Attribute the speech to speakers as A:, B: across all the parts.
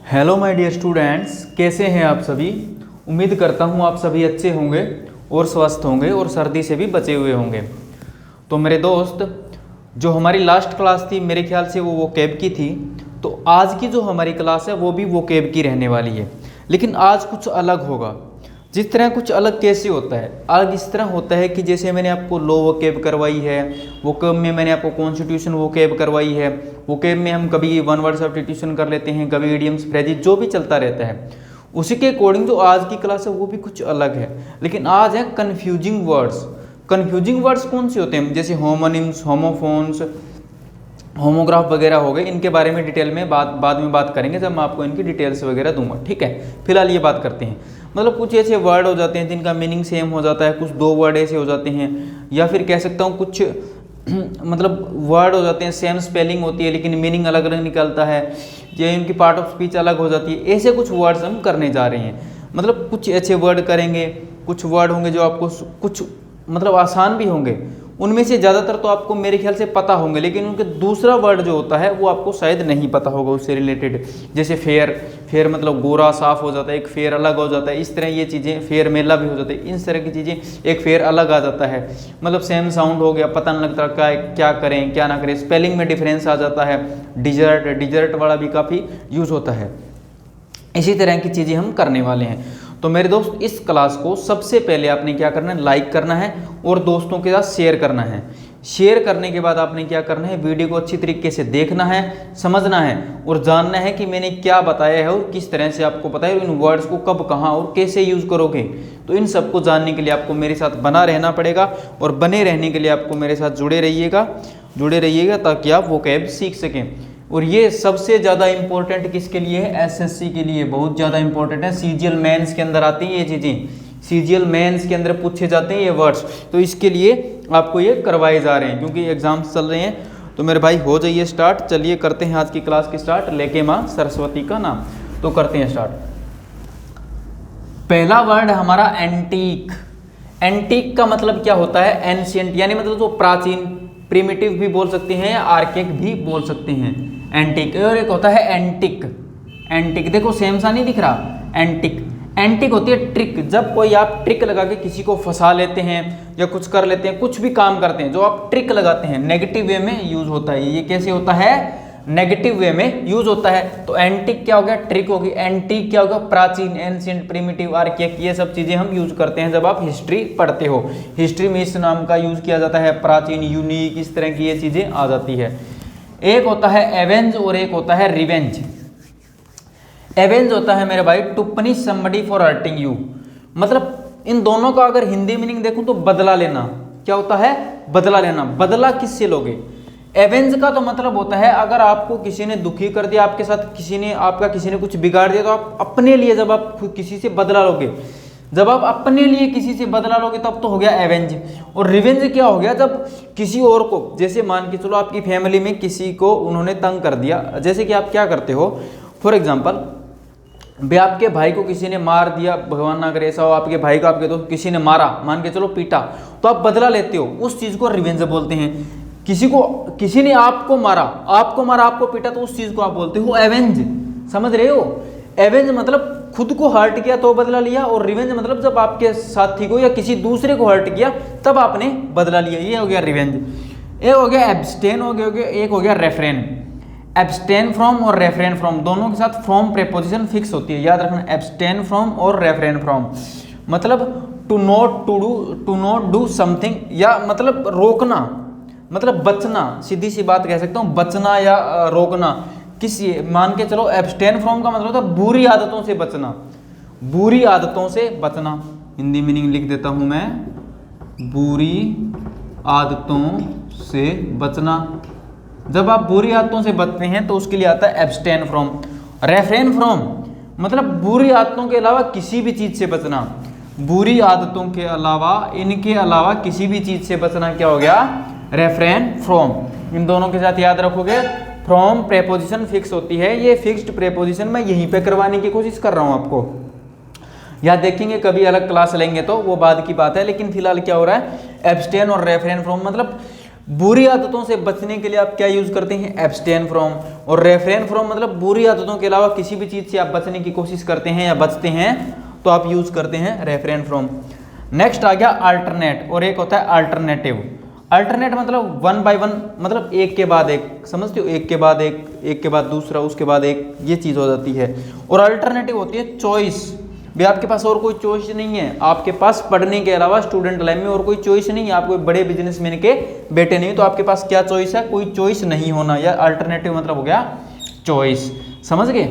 A: Hello my dear students, कैसे हैं आप सभी। उम्मीद करता हूँ आप सभी अच्छे होंगे और स्वस्थ होंगे और सर्दी से भी बचे हुए होंगे। तो मेरे दोस्त, जो हमारी लास्ट क्लास थी मेरे ख्याल से वो वोकैब की थी, तो आज की जो हमारी क्लास है वो भी वोकैब की रहने वाली है, लेकिन आज कुछ अलग होगा। जिस तरह कुछ अलग कैसे होता है, अलग इस तरह होता है कि जैसे मैंने आपको लॉ वोकैब करवाई है, वोकैब में मैंने आपको कॉन्स्टिट्यूशन वोकैब करवाई है, वोकैब में हम कभी वन वर्ड सब्स्टिट्यूशन कर लेते हैं, कभी इडियम्स फ्रेजेस जो भी चलता रहता है, उसी के अकॉर्डिंग जो आज की क्लास है वो भी कुछ अलग है। लेकिन आज है कन्फ्यूजिंग वर्ड्स। कन्फ्यूजिंग वर्ड्स कौन से होते हैं, जैसे होमोनिम्स, होमोफोन्स, होमोग्राफ वगैरह हो गए, इनके बारे में डिटेल में बाद में बात करेंगे जब मैं आपको इनकी डिटेल्स वगैरह दूंगा, ठीक है। फिलहाल ये बात करते हैं, मतलब कुछ ऐसे वर्ड हो जाते हैं जिनका मीनिंग सेम हो जाता है, कुछ दो वर्ड ऐसे हो जाते हैं, या फिर कह सकता हूँ कुछ मतलब वर्ड हो जाते हैं सेम स्पेलिंग होती है लेकिन मीनिंग अलग अलग निकलता है, या इनकी पार्ट ऑफ स्पीच अलग हो जाती है। ऐसे कुछ वर्ड्स हम करने जा रहे हैं, मतलब कुछ अच्छे वर्ड करेंगे, कुछ वर्ड होंगे जो आपको कुछ मतलब आसान भी होंगे, उनमें से ज़्यादातर तो आपको मेरे ख्याल से पता होंगे, लेकिन उनके दूसरा वर्ड जो होता है वो आपको शायद नहीं पता होगा उससे रिलेटेड। जैसे फेयर, फेयर मतलब गोरा साफ हो जाता है, एक फेयर अलग हो जाता है, इस तरह ये चीज़ें, फेयर मेला भी हो जाता है, इन तरह की चीज़ें, एक फेयर अलग आ जाता है, मतलब सेम साउंड हो गया, पता नहीं लगता क्या करें क्या ना करें, स्पेलिंग में डिफरेंस आ जाता है। डिजर्ट, डिजर्ट वाला भी काफ़ी यूज होता है। इसी तरह की चीज़ें हम करने वाले हैं। तो मेरे दोस्त, इस क्लास को सबसे पहले आपने क्या करना है, लाइक करना है और दोस्तों के साथ शेयर करना है। शेयर करने के बाद आपने क्या करना है, वीडियो को अच्छी तरीके से देखना है, समझना है और जानना है कि मैंने क्या बताया है और किस तरह से आपको पता है, इन वर्ड्स को कब, कहाँ और कैसे यूज़ करोगे। तो इन सबको जानने के लिए आपको मेरे साथ बना रहना पड़ेगा, और बने रहने के लिए आपको मेरे साथ जुड़े रहिएगा ताकि आप वोकैब सीख सकें। और ये सबसे ज़्यादा इंपॉर्टेंट किसके लिए है, एसएससी के लिए बहुत ज़्यादा इंपॉर्टेंट है। सीजीएल मेंस के अंदर आती हैं ये चीज़ें, सीजीएल मेंस के अंदर पूछे जाते हैं ये वर्ड्स, तो इसके लिए आपको ये करवाए जा रहे हैं क्योंकि एग्जाम्स चल रहे हैं। तो मेरे भाई हो जाइए स्टार्ट, चलिए करते हैं आज की क्लास की स्टार्ट, लेके माँ सरस्वती का नाम। तो करते हैं स्टार्ट। पहला वर्ड हमारा एंटीक। एंटीक का मतलब क्या होता है, एंशिएंट, यानी मतलब जो प्राचीन, प्रिमिटिव भी बोल सकते हैं या आर्केक भी बोल सकते हैं एंटीक। और एक होता है एंटिक। एंटिक देखो सेम सा नहीं दिख रहा, एंटिक। एंटिक होती है ट्रिक, जब कोई आप ट्रिक लगा के किसी को फंसा लेते हैं या कुछ कर लेते हैं, कुछ भी काम करते हैं, जो आप ट्रिक लगाते हैं, नेगेटिव वे में यूज होता है। ये कैसे होता है, नेगेटिव वे में यूज होता है। तो एंटिक क्या हो गया, ट्रिक होगी। एंटिक क्या होगा, प्राचीन, एंशिएंट, प्रिमिटिव, आर्केक, ये सब चीजें हम यूज करते हैं जब आप हिस्ट्री पढ़ते हो। हिस्ट्री में इस नाम का यूज किया जाता है, प्राचीन, यूनिक, इस तरह की ये चीजें आ जाती है। एक होता है एवेंज और एक होता है रिवेंज। एवेंज होता है मेरे भाई to punish somebody for hurting you, मतलब इन दोनों का अगर हिंदी मीनिंग देखूं तो बदला लेना। क्या होता है, बदला लेना। बदला किससे लोगे, एवेंज का तो मतलब होता है अगर आपको किसी ने दुखी कर दिया, आपके साथ किसी ने कुछ बिगाड़ दिया, तो आप अपने लिए जब आप किसी से बदला लोगे, जब आप अपने लिए किसी से बदला लोगे तब तो हो गया एवेंज। और रिवेंज क्या हो गया, जब किसी और को, जैसे मान के चलो आपकी फैमिली में किसी को उन्होंने तंग कर दिया, जैसे कि आप क्या करते हो, फॉर एग्जाम्पल आपके भाई को किसी ने मार दिया, भगवान ना करे ऐसा हो, आपके भाई को आपके दोस्त किसी ने मारा, मान के चलो पीटा, तो आप बदला लेते हो, उस चीज को रिवेंज बोलते हैं। किसी ने आपको मारा, आपको पीटा, तो उस चीज को आप बोलते हो एवेंज। समझ रहे हो, एवेंज मतलब खुद को हर्ट किया तो बदला लिया, और रिवेंज मतलब जब आपके साथी को या किसी दूसरे को हर्ट किया तब आपने बदला लिया, ये हो गया रिवेंज। एक हो गया एब्सटेन, हो गया एक हो गया रेफ्रेन। एब्सटेन फ्रॉम और रेफ्रेन फ्रॉम दोनों के साथ फ्रॉम प्रेपोजिशन फिक्स होती है, याद रखना, एब्सटेन फ्रॉम और रेफ्रेन फ्रॉम, मतलब टू नॉट डू समथिंग, या मतलब रोकना, मतलब बचना, सीधी सी बात कह सकता हूँ, बचना या रोकना किसी, मान के चलो एब्सटेन फ्रॉम का मतलब होता है बुरी आदतों से बचना, बुरी आदतों से बचना। हिंदी मीनिंग लिख देता हूं मैं, बुरी आदतों से बचना। जब आप बुरी आदतों से बचते हैं तो उसके लिए आता है एब्सटेन फ्रॉम। रेफ्रेन फ्रॉम मतलब बुरी आदतों के अलावा किसी भी चीज से बचना, बुरी आदतों के अलावा, इनके अलावा किसी भी चीज से बचना, क्या हो गया, रेफ्रेन फ्रॉम। इन दोनों के साथ याद रखोगे, फ्रॉम प्रेपोजिशन फिक्स होती है, ये फिक्स्ड प्रेपोजिशन मैं यहीं पे करवाने की कोशिश कर रहा हूं आपको, या देखेंगे कभी अलग क्लास लेंगे तो वो बाद की बात है, लेकिन फिलहाल क्या हो रहा है, एब्सटेन और रेफ्रेन फ्रॉम मतलब बुरी आदतों से बचने के लिए आप क्या यूज करते हैं, एब्सटेन फ्रॉम। और रेफ्रेन फ्रॉम मतलब बुरी आदतों के अलावा किसी भी चीज से आप बचने की कोशिश करते हैं या बचते हैं तो आप यूज करते हैं रेफ्रेन फ्रॉम। नेक्स्ट आ गया अल्टरनेट, और एक होता है अल्टरनेटिव। अल्टरनेट मतलब वन बाय वन, मतलब एक के बाद एक, समझते हो, एक के बाद एक के बाद दूसरा, उसके बाद एक, ये चीज़ हो जाती है। और अल्टरनेटिव होती है चॉइस, भी आपके पास और कोई चॉइस नहीं है, आपके पास पढ़ने के अलावा स्टूडेंट लाइफ में और कोई चॉइस नहीं है, आप कोई बड़े बिजनेसमैन के बेटे नहीं, तो आपके पास क्या चॉइस है, कोई चॉइस नहीं होना, या अल्टरनेटिव मतलब हो गया चॉइस, समझ गए।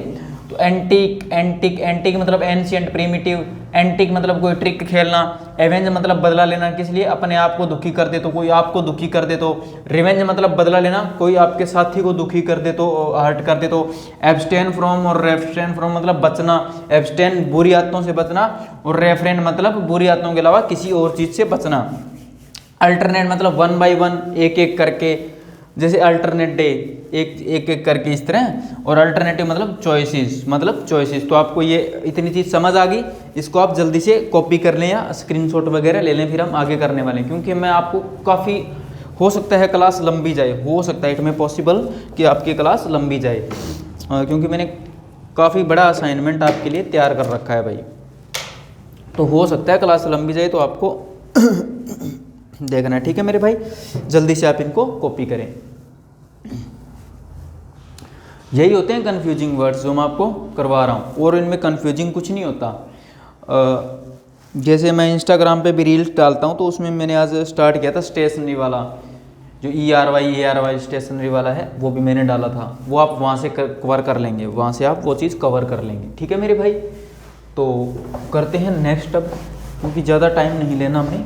A: तो एंटीक, एंटीक, एंटीक मतलब एंशिएंट, प्रिमिटिव, एंटीक मतलब कोई ट्रिक खेलना, एवेंज मतलब बदला लेना, किस लिए, अपने आप को दुखी कर दे तो, कोई आपको दुखी कर दे तो, रिवेंज मतलब बदला लेना, कोई आपके साथी को दुखी कर दे तो, हर्ट कर दे तो, एब्सटेन फ्रॉम और रेफ्रेन फ्रॉम मतलब बचना, एब्सटेन बुरी आदतों से बचना, और रेफ्रेन मतलब बुरी आदतों के अलावा किसी और चीज से बचना। अल्टरनेट मतलब वन बाय वन, एक एक करके, जैसे अल्टरनेट डे, एक एक करके इस तरह। और अल्टरनेटिव मतलब चॉइसेस, मतलब चॉइसेस। तो आपको ये इतनी चीज़ समझ आ गई, इसको आप जल्दी से कॉपी कर लें या स्क्रीनशॉट वगैरह ले लें, फिर हम आगे करने वाले हैं, क्योंकि मैं आपको काफ़ी, हो सकता है क्लास लंबी जाए, हो सकता है इट में पॉसिबल कि आपकी क्लास लंबी जाए, क्योंकि मैंने काफ़ी बड़ा असाइनमेंट आपके लिए तैयार कर रखा है भाई, तो हो सकता है क्लास लंबी जाए, तो आपको देखना है, ठीक है मेरे भाई, जल्दी से आप इनको कॉपी करें। यही होते हैं कंफ्यूजिंग वर्ड्स जो मैं आपको करवा रहा हूँ, और इनमें कंफ्यूजिंग कुछ नहीं होता। जैसे मैं इंस्टाग्राम पे भी रील्स डालता हूँ, तो उसमें मैंने आज स्टार्ट किया था स्टेशनरी वाला, जो ERY स्टेशनरी वाला है, वो भी मैंने डाला था, वो आप वहाँ से कवर कर लेंगे, वहाँ से आप वो चीज़ कवर कर लेंगे, ठीक है मेरे भाई। तो करते हैं नेक्स्ट अब, क्योंकि ज़्यादा टाइम नहीं लेना, हमने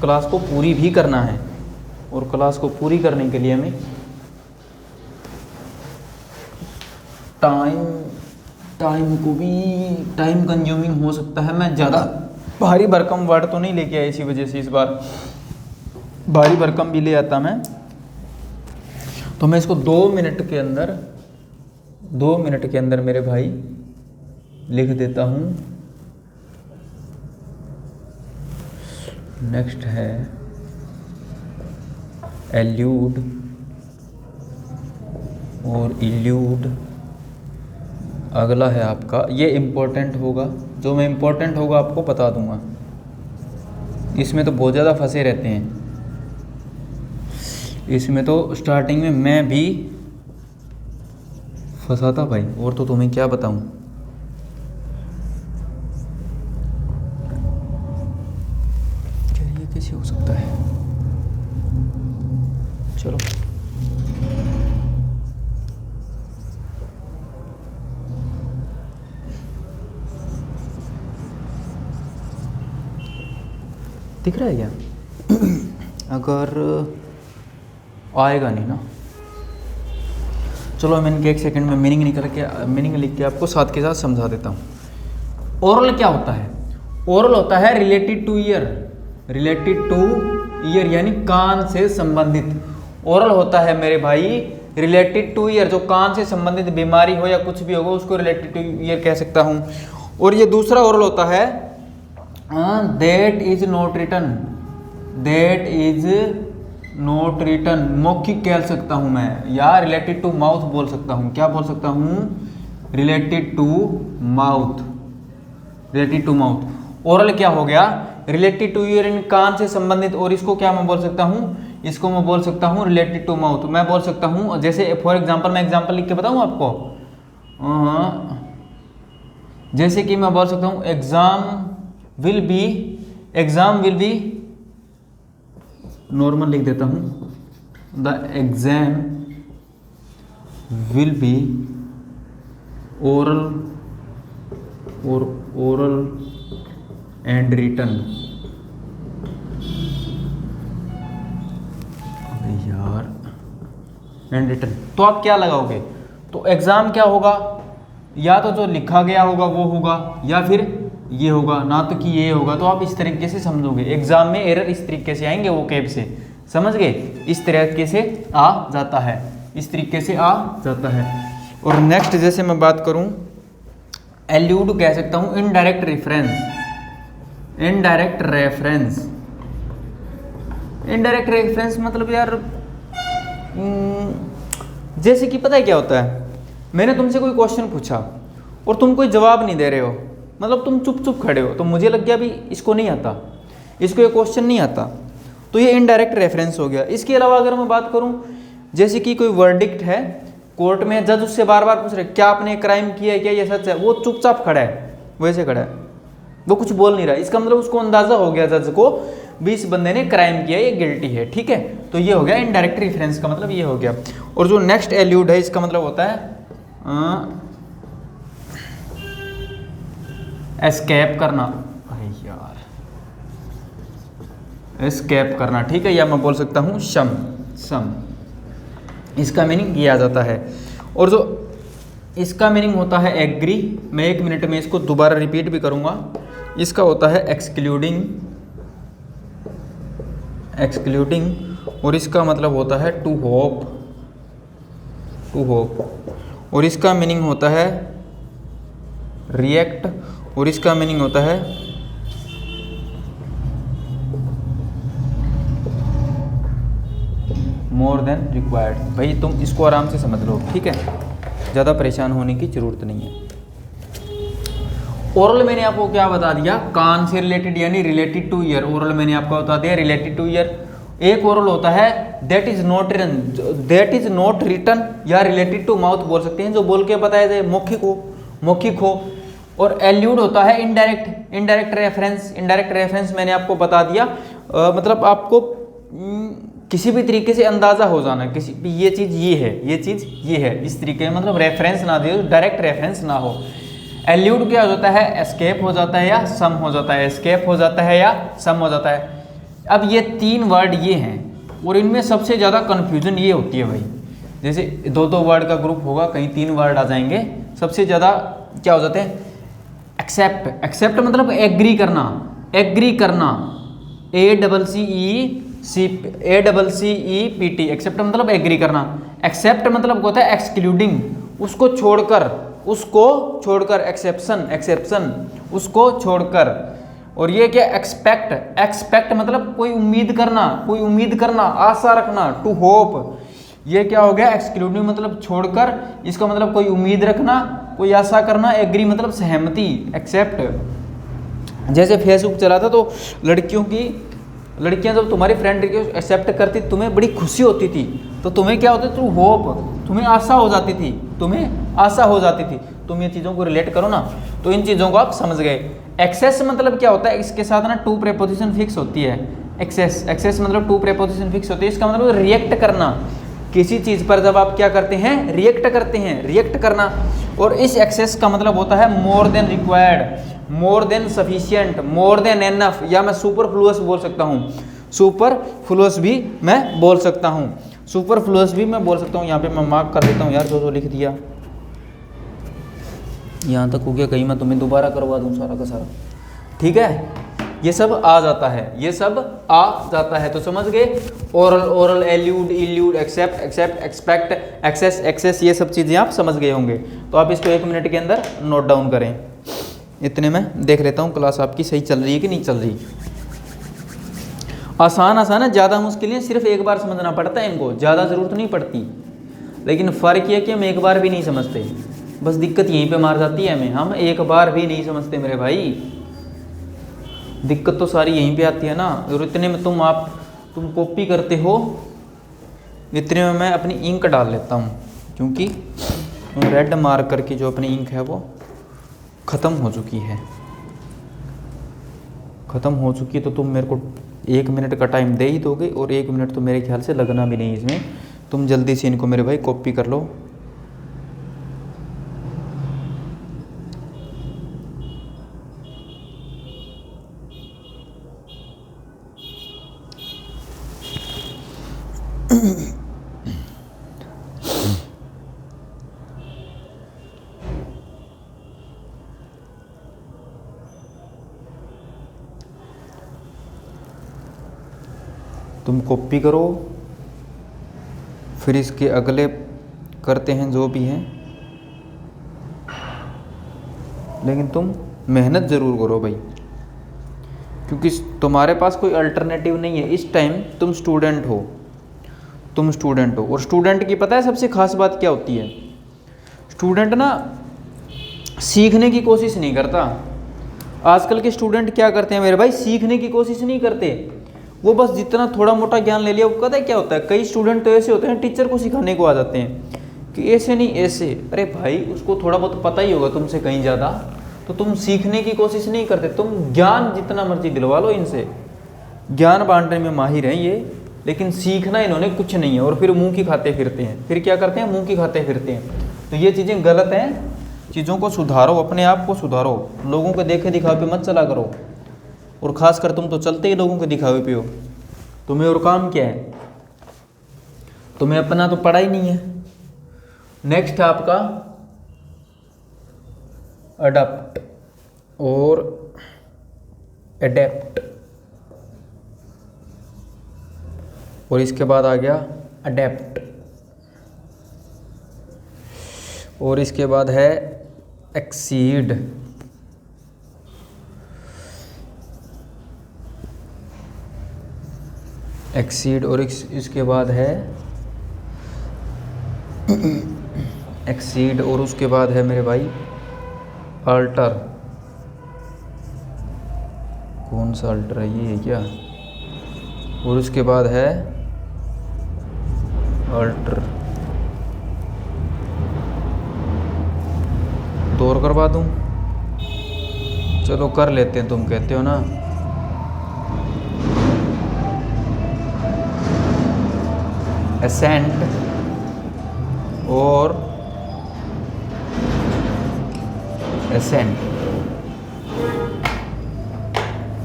A: क्लास को पूरी भी करना है, और क्लास को पूरी करने के लिए हमें टाइम कंज्यूमिंग हो सकता है। मैं ज़्यादा भारी भरकम वर्ड तो नहीं लेके आया, इसी वजह से इस बार भारी भरकम भी ले आता मैं, तो मैं इसको 2 मिनट के अंदर मेरे भाई लिख देता हूँ। नेक्स्ट है एल्यूड और इल्यूड। अगला है आपका, ये इम्पोर्टेंट होगा, जो मैं इम्पोर्टेंट होगा आपको बता दूंगा, इसमें तो बहुत ज़्यादा फंसे रहते हैं, इसमें तो स्टार्टिंग में मैं भी फंसा था भाई, और तो तुम्हें क्या बताऊं। ये कैसे हो सकता है, चलो दिख रहा है क्या? अगर आएगा नहीं ना, चलो मैं इनके एक सेकंड में मीनिंग लिख के आपको साथ के साथ समझा देता हूँ। ओरल क्या होता है? ओरल होता है रिलेटेड टू ईयर यानी कान से संबंधित। ओरल होता है मेरे भाई रिलेटेड टू ईयर, जो कान से संबंधित बीमारी हो या कुछ भी होगा उसको रिलेटेड टू ईयर कह सकता हूँ। और ये दूसरा ओरल होता है दैट इज नॉट रिटन, मौखिक कह सकता हूँ मैं, या रिलेटेड टू माउथ बोल सकता हूँ। क्या बोल सकता हूँ? Related to mouth. ओरल क्या हो गया? रिलेटेड टू ईयर, इन कान से संबंधित। और इसको क्या मैं बोल सकता हूँ? इसको मैं बोल सकता हूँ रिलेटेड टू माउथ। मैं बोल सकता हूँ, जैसे फॉर एग्जाम्पल, मैं एग्जाम्पल लिख के बताऊँ आपको। जैसे कि मैं बोल सकता हूँ एग्जाम विल बी, नॉर्मल लिख देता हूँ, the exam will be oral and written. यार, एंड रिटन, तो आप क्या लगाओगे? तो एग्जाम क्या होगा? या तो जो लिखा गया होगा वो होगा, या फिर ये होगा, ना तो कि ये होगा। तो आप इस तरीके से समझोगे, एग्जाम में एरर इस तरीके से आएंगे, वो कैब से, समझ गए? इस तरीके से आ जाता है, इस तरीके से आ जाता है। और नेक्स्ट जैसे मैं बात करूं, एल्यूड कह सकता हूं इनडायरेक्ट रेफरेंस मतलब यार जैसे कि पता है क्या होता है, मैंने तुमसे कोई क्वेश्चन पूछा और तुम कोई जवाब नहीं दे रहे हो, मतलब तुम चुप चुप खड़े हो, तो मुझे लग गया भी इसको नहीं आता, इसको ये क्वेश्चन नहीं आता, तो ये इनडायरेक्ट रेफरेंस हो गया। इसके अलावा अगर मैं बात करूं, जैसे कि कोई वर्डिक्ट है कोर्ट में, जज उससे बार बार पूछ रहे क्या आपने क्राइम किया है, क्या ये सच है, वो चुपचाप खड़ा है, वैसे खड़ा है, वो कुछ बोल नहीं रहा, इसका मतलब उसको अंदाजा हो गया जज को भी इस बंदे ने क्राइम किया, ये गिल्टी है, ठीक है। तो ये हो गया इनडायरेक्ट रेफरेंस का मतलब ये हो गया। और जो नेक्स्ट एल्यूड है इसका मतलब होता है एस्केप करना, अरे यार एस्केप करना, ठीक है, या मैं बोल सकता हूँ शम, इसका मीनिंग ये आ जाता है। और जो इसका मीनिंग होता है एग्री, मैं 1 मिनट में इसको दोबारा रिपीट भी करूँगा, इसका होता है एक्सक्लूडिंग, और इसका मतलब होता है टू होप, और इसका मीनिंग होता है रिएक्ट, और इसका मीनिंग होता है मोर देन रिक्वायर्ड। भाई तुम इसको आराम से समझ लो, ठीक है, ज़्यादा परेशान होने की ज़रूरत नहीं है। ओरल मैंने आपको क्या बता दिया, कान से रिलेटेड यानी रिलेटेड टू ईयर, ओरल मैंने आपको बता दिया रिलेटेड टू ईयर। एक ओरल होता है दैट इज नॉट रिटन या रिलेटेड टू माउथ बोल सकते हैं, जो बोल के बताया जाए, मौखिक हो। और एल्यूड होता है इनडायरेक्ट रेफरेंस मैंने आपको बता दिया, मतलब आपको किसी भी तरीके से अंदाजा हो जाना, किसी भी ये चीज़ ये है, इस तरीके मतलब रेफरेंस ना दे, डायरेक्ट रेफरेंस ना हो। एल्यूड क्या हो जाता है, एस्केप हो जाता है या सम हो जाता है, एस्केप हो जाता है या सम हो जाता है। अब ये 3 वर्ड ये हैं, और इनमें सबसे ज़्यादा कन्फ्यूजन ये होती है भाई, जैसे 2-2 वर्ड का ग्रुप होगा, कहीं 3 वर्ड आ जाएंगे, सबसे ज़्यादा क्या हो जाते हैं, एक्सेप्ट मतलब एग्री करना, ACCEPT, एक्सेप्ट मतलब एग्री करना। एक्सेप्ट मतलब होता है एक्सक्लूडिंग, उसको छोड़कर, एक्सेप्शन उसको छोड़कर। और ये क्या, एक्सपेक्ट मतलब कोई उम्मीद करना, आशा रखना, टू होप, ये क्या हो गया, एक्सक्लूडिंग मतलब छोड़कर, इसका मतलब कोई उम्मीद रखना, कोई आशा करना, एग्री मतलब सहमति, एक्सेप्ट। जैसे फेसबुक चला था तो लड़कियां जब तुम्हारी फ्रेंड रिक्वेस्ट एक्सेप्ट करती, तुम्हें बड़ी खुशी होती थी, तो तुम्हें क्या होता, टू होप, तुम्हें आशा हो जाती थी। तुम ये चीज़ों को रिलेट करो ना, तो इन चीज़ों को आप समझ गए। एक्सेस मतलब क्या होता है, इसके साथ ना टू प्रेपोजिशन फिक्स होती है। एक्सेस मतलब टू प्रेपोजिशन फिक्स होती है, इसका मतलब रिएक्ट करना, किसी चीज़ पर जब आप क्या करते हैं, रिएक्ट करना। और इस एक्सेस का मतलब होता है more than required, more than sufficient, more than enough, या मैं सुपरफ्लुअस बोल सकता हूँ, सुपरफ्लुअस भी मैं बोल सकता हूँ, यहाँ पे मैं मार्क कर देता हूँ यार, जो लिख दिया यहाँ तक हो गया, कहीं मैं तुम्हें दोबारा करवा दूँ सारा का सारा, ठीक है। ये सब आ जाता है, तो समझ गए। Oral, allude, elude, except, expect, access, ये सब चीज़ें आप समझ गए होंगे। तो आप इसको 1 मिनट के अंदर नोट डाउन करें। इतने में देख लेता हूँ क्लास आपकी सही चल रही है कि नहीं चल रही। आसान है, ज़्यादा मुश्किल है, सिर्फ एक बार समझना पड़ता है, इनको ज़्यादा ज़रूरत नहीं पड़ती, लेकिन फ़र्क ये कि हम एक बार भी नहीं समझते, बस दिक्कत यहीं पे मार जाती है हमें, हम एक बार भी नहीं समझते मेरे भाई, दिक्कत तो सारी यहीं पे आती है ना। और इतने में तुम कॉपी करते हो, इतने में मैं अपनी इंक डाल लेता हूँ, क्योंकि रेड मार्कर की जो अपनी इंक है वो ख़त्म हो चुकी है, तो तुम मेरे को 1 मिनट का टाइम दे ही दोगे, और 1 मिनट तो मेरे ख्याल से लगना भी नहीं इसमें। तुम जल्दी से इनको मेरे भाई कॉपी कर लो। तुम कॉपी करो, फिर इसके अगले करते हैं जो भी हैं, लेकिन तुम मेहनत ज़रूर करो भाई, क्योंकि तुम्हारे पास कोई अल्टरनेटिव नहीं है। इस टाइम तुम स्टूडेंट हो, तुम स्टूडेंट हो। और स्टूडेंट की पता है सबसे खास बात क्या होती है? स्टूडेंट ना सीखने की कोशिश नहीं करता। आजकल के स्टूडेंट क्या करते हैं मेरे भाई, सीखने की कोशिश नहीं करते। वो बस जितना थोड़ा मोटा ज्ञान ले लिया, वो पता है क्या होता है, कई स्टूडेंट तो ऐसे होते हैं टीचर को सिखाने को आ जाते हैं कि ऐसे नहीं ऐसे। अरे भाई उसको थोड़ा बहुत पता ही होगा तुमसे कहीं ज़्यादा, तो तुम सीखने की कोशिश नहीं करते। तुम ज्ञान जितना मर्जी दिलवा लो इनसे, ज्ञान बांटने में माहिर हैं ये, लेकिन सीखना इन्होंने कुछ नहीं है। और फिर मुंह की खाते फिरते हैं। फिर क्या करते हैं, मुंह की खाते फिरते हैं। तो ये चीज़ें गलत हैं। चीज़ों को सुधारो, अपने आप को सुधारो, लोगों के देखे दिखावे पे मत चला करो। और ख़ासकर तुम तो चलते ही लोगों के दिखावे पे हो। तुम्हें और काम क्या है? तुम्हें अपना तो पढ़ा ही नहीं है। नेक्स्ट है आपका अडॉप्ट और एडेप्ट, और इसके बाद आ गया अडेप्ट, और इसके बाद है एक्सीड, एक्सीड, और इसके बाद है एक्सीड, और उसके बाद है मेरे भाई अल्टर। कौन सा अल्टर है, ये है क्या? और उसके बाद है अल्टर। दो और करवा दूं? चलो कर लेते हैं, तुम कहते हो ना। एसेंट और एसेंट।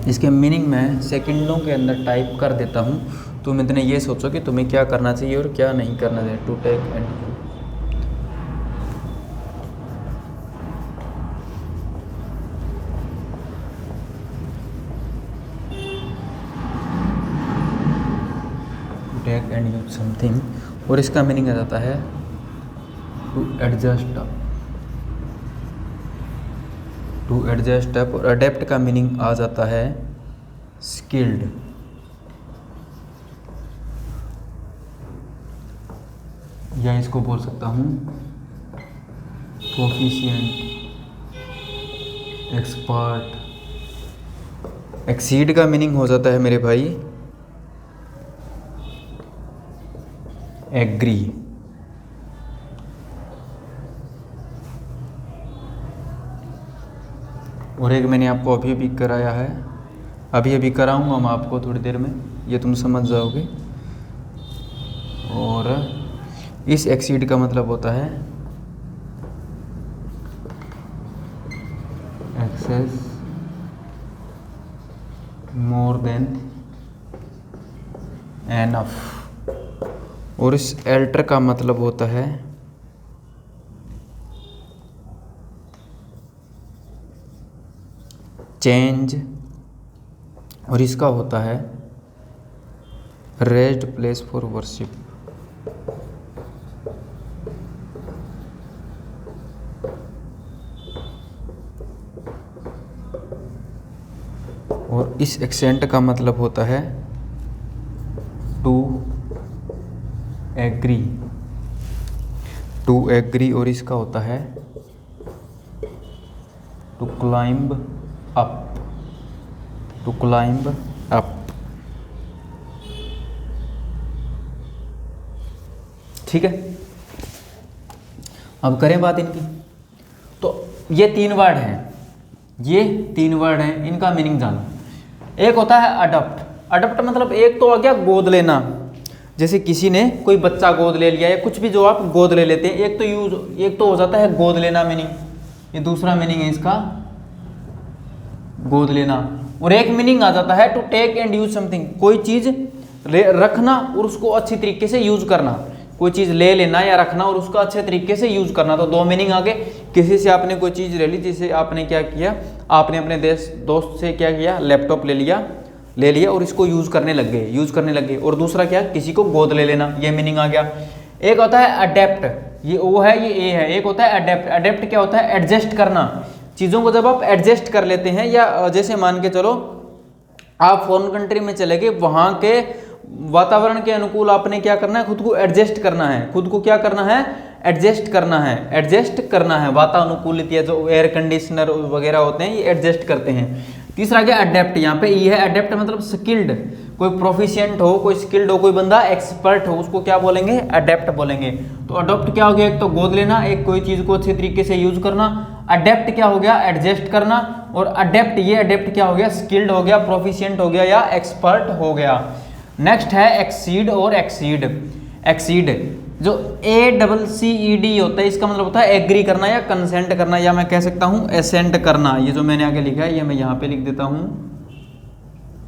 A: इसके मीनिंग मैं सेकंडों के अंदर टाइप कर देता हूँ। तुम इतने ये सोचो कि तुम्हें क्या करना चाहिए और क्या नहीं करना चाहिए। To take and take and use something, और इसका मीनिंग आ जाता है to adjust up, to adjust up. और अडेप्ट का मीनिंग आ जाता है स्किल्ड, या इसको बोल सकता हूँ प्रोफिशिएंट, एक्सपर्ट। एक्सीड का मीनिंग हो जाता है मेरे भाई एग्री। और एक मैंने आपको अभी अभी कराया है, अभी अभी कराऊंगा मैं आपको थोड़ी देर में, ये तुम समझ जाओगे। और इस एक्सीड का मतलब होता है एक्सेस मोर देन एनफ। और इस एल्टर का मतलब होता है चेंज, और इसका होता है रेज्ड प्लेस फॉर वर्शिप। और इस एक्सेंट का मतलब होता है टू एग्री, टू एग्री। और इसका होता है to climb up, to climb up. ठीक है, अब करें बात इनकी। तो ये तीन वर्ड हैं, ये तीन वर्ड हैं, इनका मीनिंग जानो। एक होता है अडॉप्ट। अडॉप्ट मतलब एक तो आ गया गोद लेना, जैसे किसी ने कोई बच्चा गोद ले लिया या कुछ भी जो आप गोद ले लेते हैं। एक तो हो जाता है गोद लेना मीनिंग, ये दूसरा मीनिंग है इसका गोद लेना। और एक मीनिंग आ जाता है to take and use something, कोई चीज़ रखना और उसको अच्छी तरीके से यूज करना। कोई चीज़ ले लेना या रखना और उसका अच्छे तरीके से यूज करना। तो दो मीनिंग आ गए। किसी से आपने कोई चीज़ ले ली, जैसे आपने क्या किया, आपने अपने दोस्त से क्या किया, लैपटॉप ले लिया और इसको यूज़ करने लग गए। और दूसरा क्या, किसी को गोद ले लेना, ये मीनिंग आ गया। एक होता है अडेप्ट, ये ओ है, ये ए है। एक होता है अडेप्ट। अडेप्ट क्या होता है, एडजस्ट करना। चीज़ों को जब आप एडजस्ट कर लेते हैं, या जैसे मान के चलो आप फॉरेन कंट्री में चले गए, वहाँ के वातावरण के अनुकूल आपने क्या करना है, खुद को एडजस्ट करना है। खुद को क्या करना है, एडजस्ट करना है, एडजस्ट करना है। वातानुकूलित या जो एयर कंडीशनर वगैरह होते हैं ये एडजस्ट करते हैं। तीसरा क्या, अडेप्ट। यहाँ पे ये है अडेप्ट मतलब स्किल्ड, कोई प्रोफिशिएंट हो, कोई स्किल्ड हो, कोई बंदा एक्सपर्ट हो, उसको क्या बोलेंगे, अडेप्ट बोलेंगे। तो अडोप्ट क्या हो गया, एक तो गोद लेना, एक कोई चीज को अच्छे तरीके से यूज करना। अडेप्ट क्या हो गया, एडजस्ट करना। और अडेप्ट, ये अडेप्ट क्या हो गया, स्किल्ड हो गया, प्रोफिशिएंट हो गया या एक्सपर्ट हो गया। नेक्स्ट है एक्सीड और एक्सीड। एक्सीड जो ACCED होता है, इसका मतलब होता है एग्री करना या कंसेंट करना, या मैं कह सकता हूं एसेंट करना। ये जो मैंने आगे लिखा है ये मैं यहाँ पे लिख देता हूं,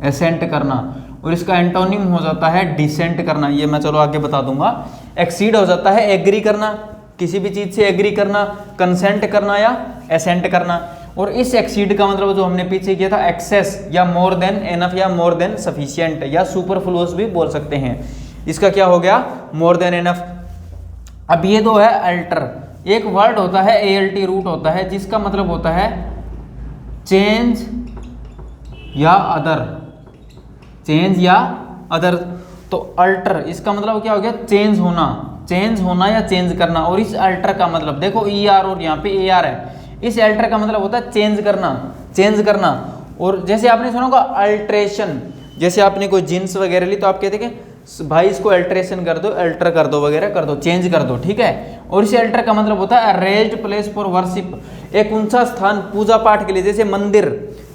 A: एसेंट करना। और इसका एंटोनिम हो जाता है डिसेंट करना, ये मैं चलो आगे बता दूंगा। एक्सीड हो जाता है एग्री करना, किसी भी चीज से एग्री करना, कंसेंट करना या एसेंट करना। और इस एक्सीड का मतलब जो हमने पीछे किया था एक्सेस या मोर देन एनफ या मोर देन सफिशिएंट या सुपरफ्लुअस भी बोल सकते हैं। इसका क्या हो गया, मोर देन एनफ। अब ये दो है अल्टर। एक वर्ड होता है ALT रूट होता है जिसका मतलब होता है चेंज या अदर, चेंज या अदर। तो अल्टर इसका मतलब क्या हो गया, चेंज होना, चेंज होना या चेंज करना। और इस अल्टर का मतलब देखो ER और यहाँ पे AR है, इस अल्टर का मतलब होता है चेंज करना, चेंज करना। और जैसे आपने सुना होगा अल्ट्रेशन, जैसे आपने कोई जींस वगैरह ली तो आप कहते हैं भाई इसको अल्ट्रेशन कर दो, अल्टर कर दो वगैरह कर दो, चेंज कर दो, ठीक है। और इस अल्टर का मतलब होता है रेज्ड प्लेस फॉर वर्शिप, एक ऊंचा स्थान पूजा पाठ के लिए, जैसे मंदिर,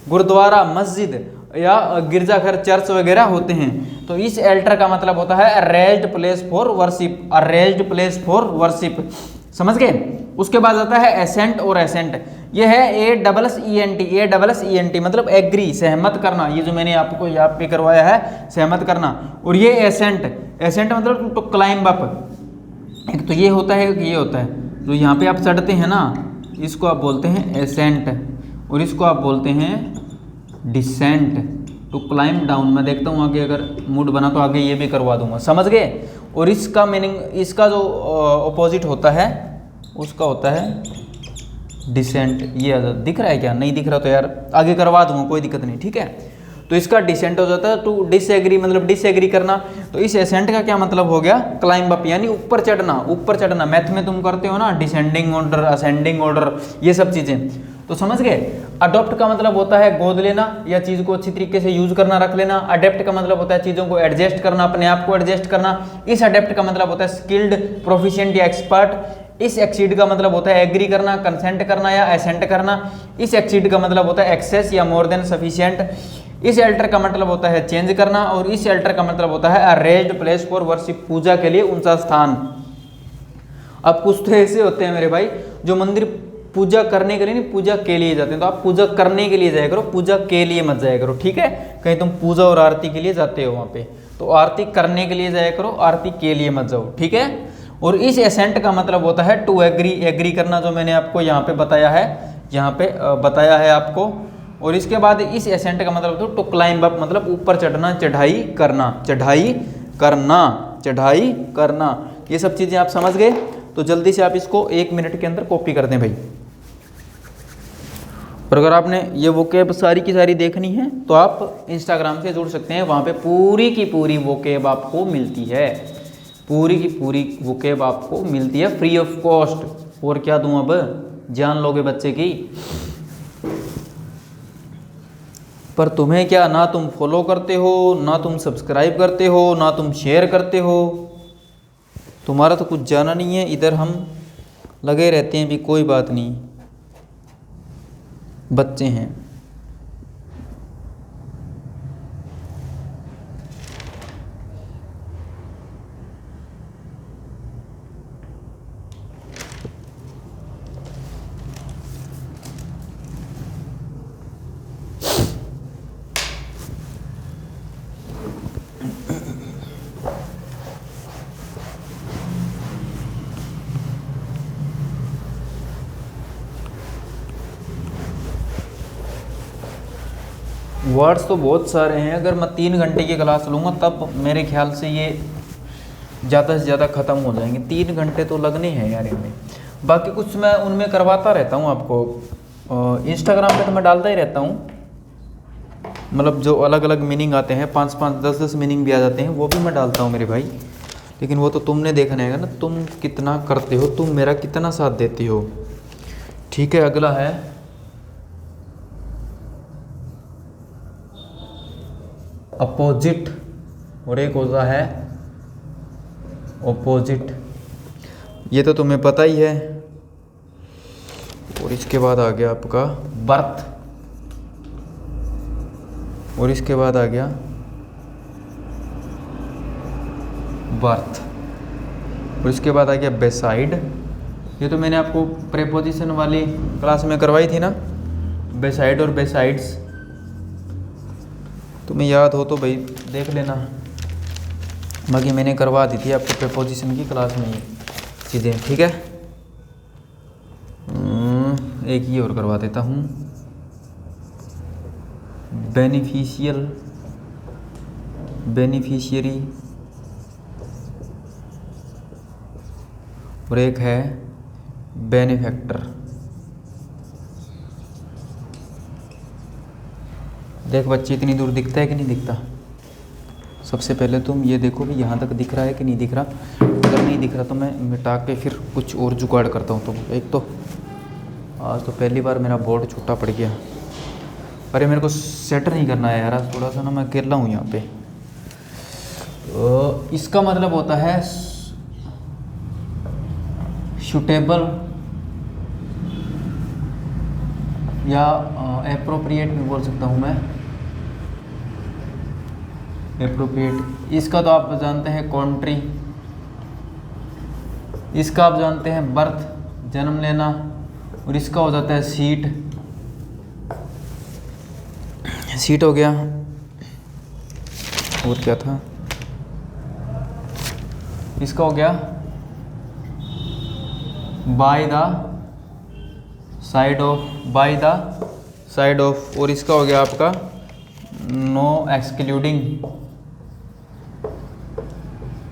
A: गुरुद्वारा, मस्जिद या गिरजाघर, चर्च वगैरह होते हैं। तो इस अल्टर का मतलब होता है raised place for worship, raised place for worship, समझ गए। उसके बाद आता है एसेंट और एसेंट। ये है ASSENT मतलब एग्री, सहमत करना। ये जो मैंने आपको यहाँ पे करवाया है सहमत करना। और ये एसेंट, एसेंट मतलब टू क्लाइंब अप। एक तो ये होता है, ये होता है जो यहाँ पे आप चढ़ते हैं ना, इसको आप बोलते हैं एसेंट, और इसको आप बोलते हैं डिसेंट, टू क्लाइंब डाउन। मैं देखता हूँ आगे अगर मूड बना तो आगे ये भी करवा दूंगा, समझ गए। और इसका मीनिंग, इसका जो ऑपोजिट होता है उसका होता है डिसेंट। ये दिख रहा है क्या, नहीं दिख रहा तो यार आगे करवा दूंगा, कोई दिक्कत नहीं, ठीक है। तो इसका डिसेंट हो जाता है टू डिसएग्री मतलब डिसएग्री करना। तो इस एसेंट का क्या मतलब हो गया, क्लाइंब अप यानी ऊपर चढ़ना, ऊपर चढ़ना। मैथ में तुम करते हो ना डिसेंडिंग ऑर्डर, असेंडिंग ऑर्डर, ये सब चीजें, तो समझ गए। अडॉप्ट का मतलब होता है गोद लेना या चीज को अच्छी तरीके से यूज करना, रख लेना। अडेप्ट का मतलब होता है चीजों को एडजस्ट करना, अपने आप को एडजस्ट करना। इस अडेप्ट का मतलब होता है स्किल्ड, प्रोफिशिएंट या एक्सपर्ट। इस एक्सीड का मतलब होता है एग्री करना, कंसेंट करना या एसेंट करना। इस एक्सीड का मतलब होता है एक्सेस या मोर देन सफिशिएंट। इस अल्टर का मतलब होता है चेंज करना, और इस अल्टर का मतलब होता है रेज्ड प्लेस फॉर वर्शिप, पूजा के लिए ऊंचा स्थान। अब कुछ तो ऐसे होते हैं मेरे भाई जो मंदिर पूजा करने के लिए नहीं, पूजा के लिए जाते हैं। तो आप पूजा करने के लिए जाया करो, पूजा के लिए मत जाया करो, ठीक है। कहीं तुम पूजा और आरती के लिए जाते हो वहां पे, तो आरती करने के लिए जाया करो, आरती के लिए मत जाओ, ठीक है। और इस एसेंट का मतलब होता है टू एग्री, एग्री करना, जो मैंने आपको यहाँ पे बताया है, यहाँ पे बताया है आपको। और इसके बाद इस एसेंट का मतलब टू क्लाइंब अप मतलब ऊपर चढ़ना, चढ़ाई करना, चढ़ाई करना, चढ़ाई करना। ये सब चीजें आप समझ गए। तो जल्दी से आप इसको 1 मिनट के अंदर कॉपी कर दें भाई। और अगर आपने ये वोकेब सारी की सारी देखनी है तो आप इंस्टाग्राम से जुड़ सकते हैं, वहाँ पे पूरी की पूरी वोकेब आपको मिलती है, पूरी की पूरी वोकेब आपको मिलती है फ्री ऑफ कॉस्ट। और क्या दूं, अब जान लोगे बच्चे की। पर तुम्हें क्या, ना तुम फॉलो करते हो, ना तुम सब्सक्राइब करते हो, ना तुम शेयर करते हो, तुम्हारा तो कुछ जाना नहीं है। इधर हम लगे रहते हैं भी, कोई बात नहीं, बच्चे हैं। वर्ड्स तो बहुत सारे हैं, अगर मैं 3 घंटे की क्लास लूँगा तब मेरे ख्याल से ये ज़्यादा से ज़्यादा ख़त्म हो जाएंगे। 3 घंटे तो लगने हैं यार इनमें। बाकी कुछ मैं उनमें करवाता रहता हूँ आपको, इंस्टाग्राम पे तो मैं डालता ही रहता हूँ। मतलब जो अलग अलग मीनिंग आते हैं, 5-5, 10-10 मीनिंग भी आ जाते हैं, वो भी मैं डालता हूँ मेरे भाई। लेकिन वो तो तुमने देखना है ना, तुम कितना करते हो, तुम मेरा कितना साथ देती हो। ठीक है, अगला है अपोजिट, और एक होता है ऑपोजिट। ये तो तुम्हें पता ही है। और इसके बाद आ गया आपका बर्थ, और इसके बाद आ गया बर्थ, और इसके बाद आ गया बेसाइड। ये तो मैंने आपको प्रेपोजिशन वाली क्लास में करवाई थी ना, बेसाइड और बेसाइड्स। तुम्हें याद हो तो भाई देख लेना, बाकी मैंने करवा दी थी आपको प्रेपोजिशन की क्लास में ये चीज़ें। ठीक है, एक ही और करवा देता हूँ, बेनिफिशियल, बेनिफिशियरी, और एक है बेनिफैक्टर। देख बच्चे, इतनी दूर दिखता है कि नहीं दिखता? सबसे पहले तुम ये देखो कि यहाँ तक दिख रहा है कि नहीं दिख रहा। अगर नहीं दिख रहा तो मैं मिटा के फिर कुछ और जुगाड़ करता हूँ। तो एक तो आज तो पहली बार मेरा बोर्ड छोटा पड़ गया। अरे मेरे को सेट नहीं करना है यार, आज थोड़ा सा ना मैं अकेला हूँ यहाँ पे। तो इसका मतलब होता है सूटेबल या एप्रोप्रिएट भी बोल सकता हूँ मैं, एप्रोप्रिएट। इसका तो आप जानते हैं कॉन्ट्री, इसका आप जानते हैं बर्थ, जन्म लेना, और इसका हो जाता है सीट, सीट हो गया। और क्या था, इसका हो गया by the side of, by the side of, और इसका हो गया आपका नो एक्सक्लूडिंग,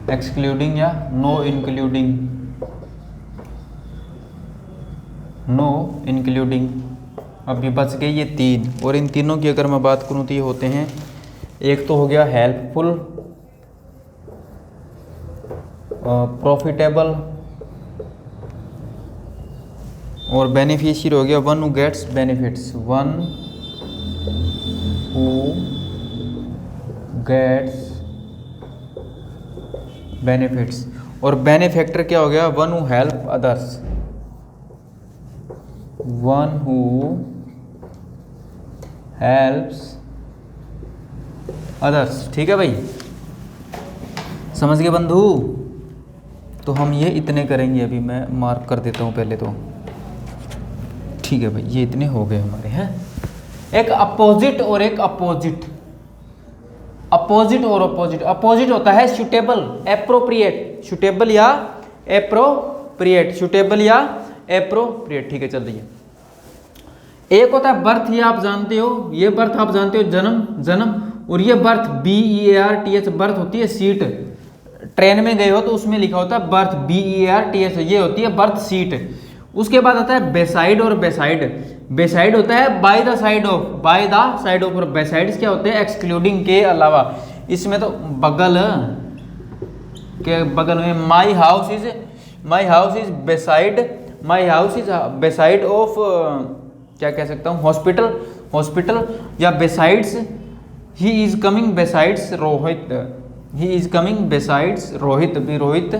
A: एक्सक्लूडिंग या नो इंक्लूडिंग, नो इंक्लूडिंग। अभी बच गए ये तीन, और इन तीनों की अगर मैं बात करूँ तो ये होते हैं, एक तो हो गया हेल्पफुल, प्रॉफिटेबल, और बेनिफिशियरी हो गया one who gets benefits, one who gets benefits. और बेनिफैक्टर क्या हो गया, one who help others, one who helps others. ठीक है भाई, समझ गए बंधु? तो हम ये इतने करेंगे, अभी मैं मार्क कर देता हूँ पहले तो। ठीक है भाई, ये इतने हो गए हमारे हैं। एक अपोजिट और एक अपोजिट, अपोजिट और अपोजिट। अपोजिट होता है सूटेबल, एप्रोप्रिएट, सूटेबल या एप्रोप्रिएट, सूटेबल या एप्रोप्रिएट। ठीक है, चल रही है। एक होता है बर्थ, ये आप जानते हो, ये बर्थ आप जानते हो, जन्म, जन्म। और ये बर्थ BERTH, बर्थ होती है सीट। ट्रेन में गए हो तो उसमें लिखा होता है बर्थ, BERTH, ये होती है बर्थ सीट। उसके बाद आता है बेसाइड और बेसाइड। बेसाइड होता है by the side of, by the side of. और बेसाइड्स क्या होते हैं, एक्सक्लूडिंग के अलावा। इसमें तो बगल के बगल में, my house is beside, my house is beside of, क्या कह सकता हूँ, हॉस्पिटल, हॉस्पिटल। या besides, he is coming besides Rohit, he is coming besides Rohit, भी रोहित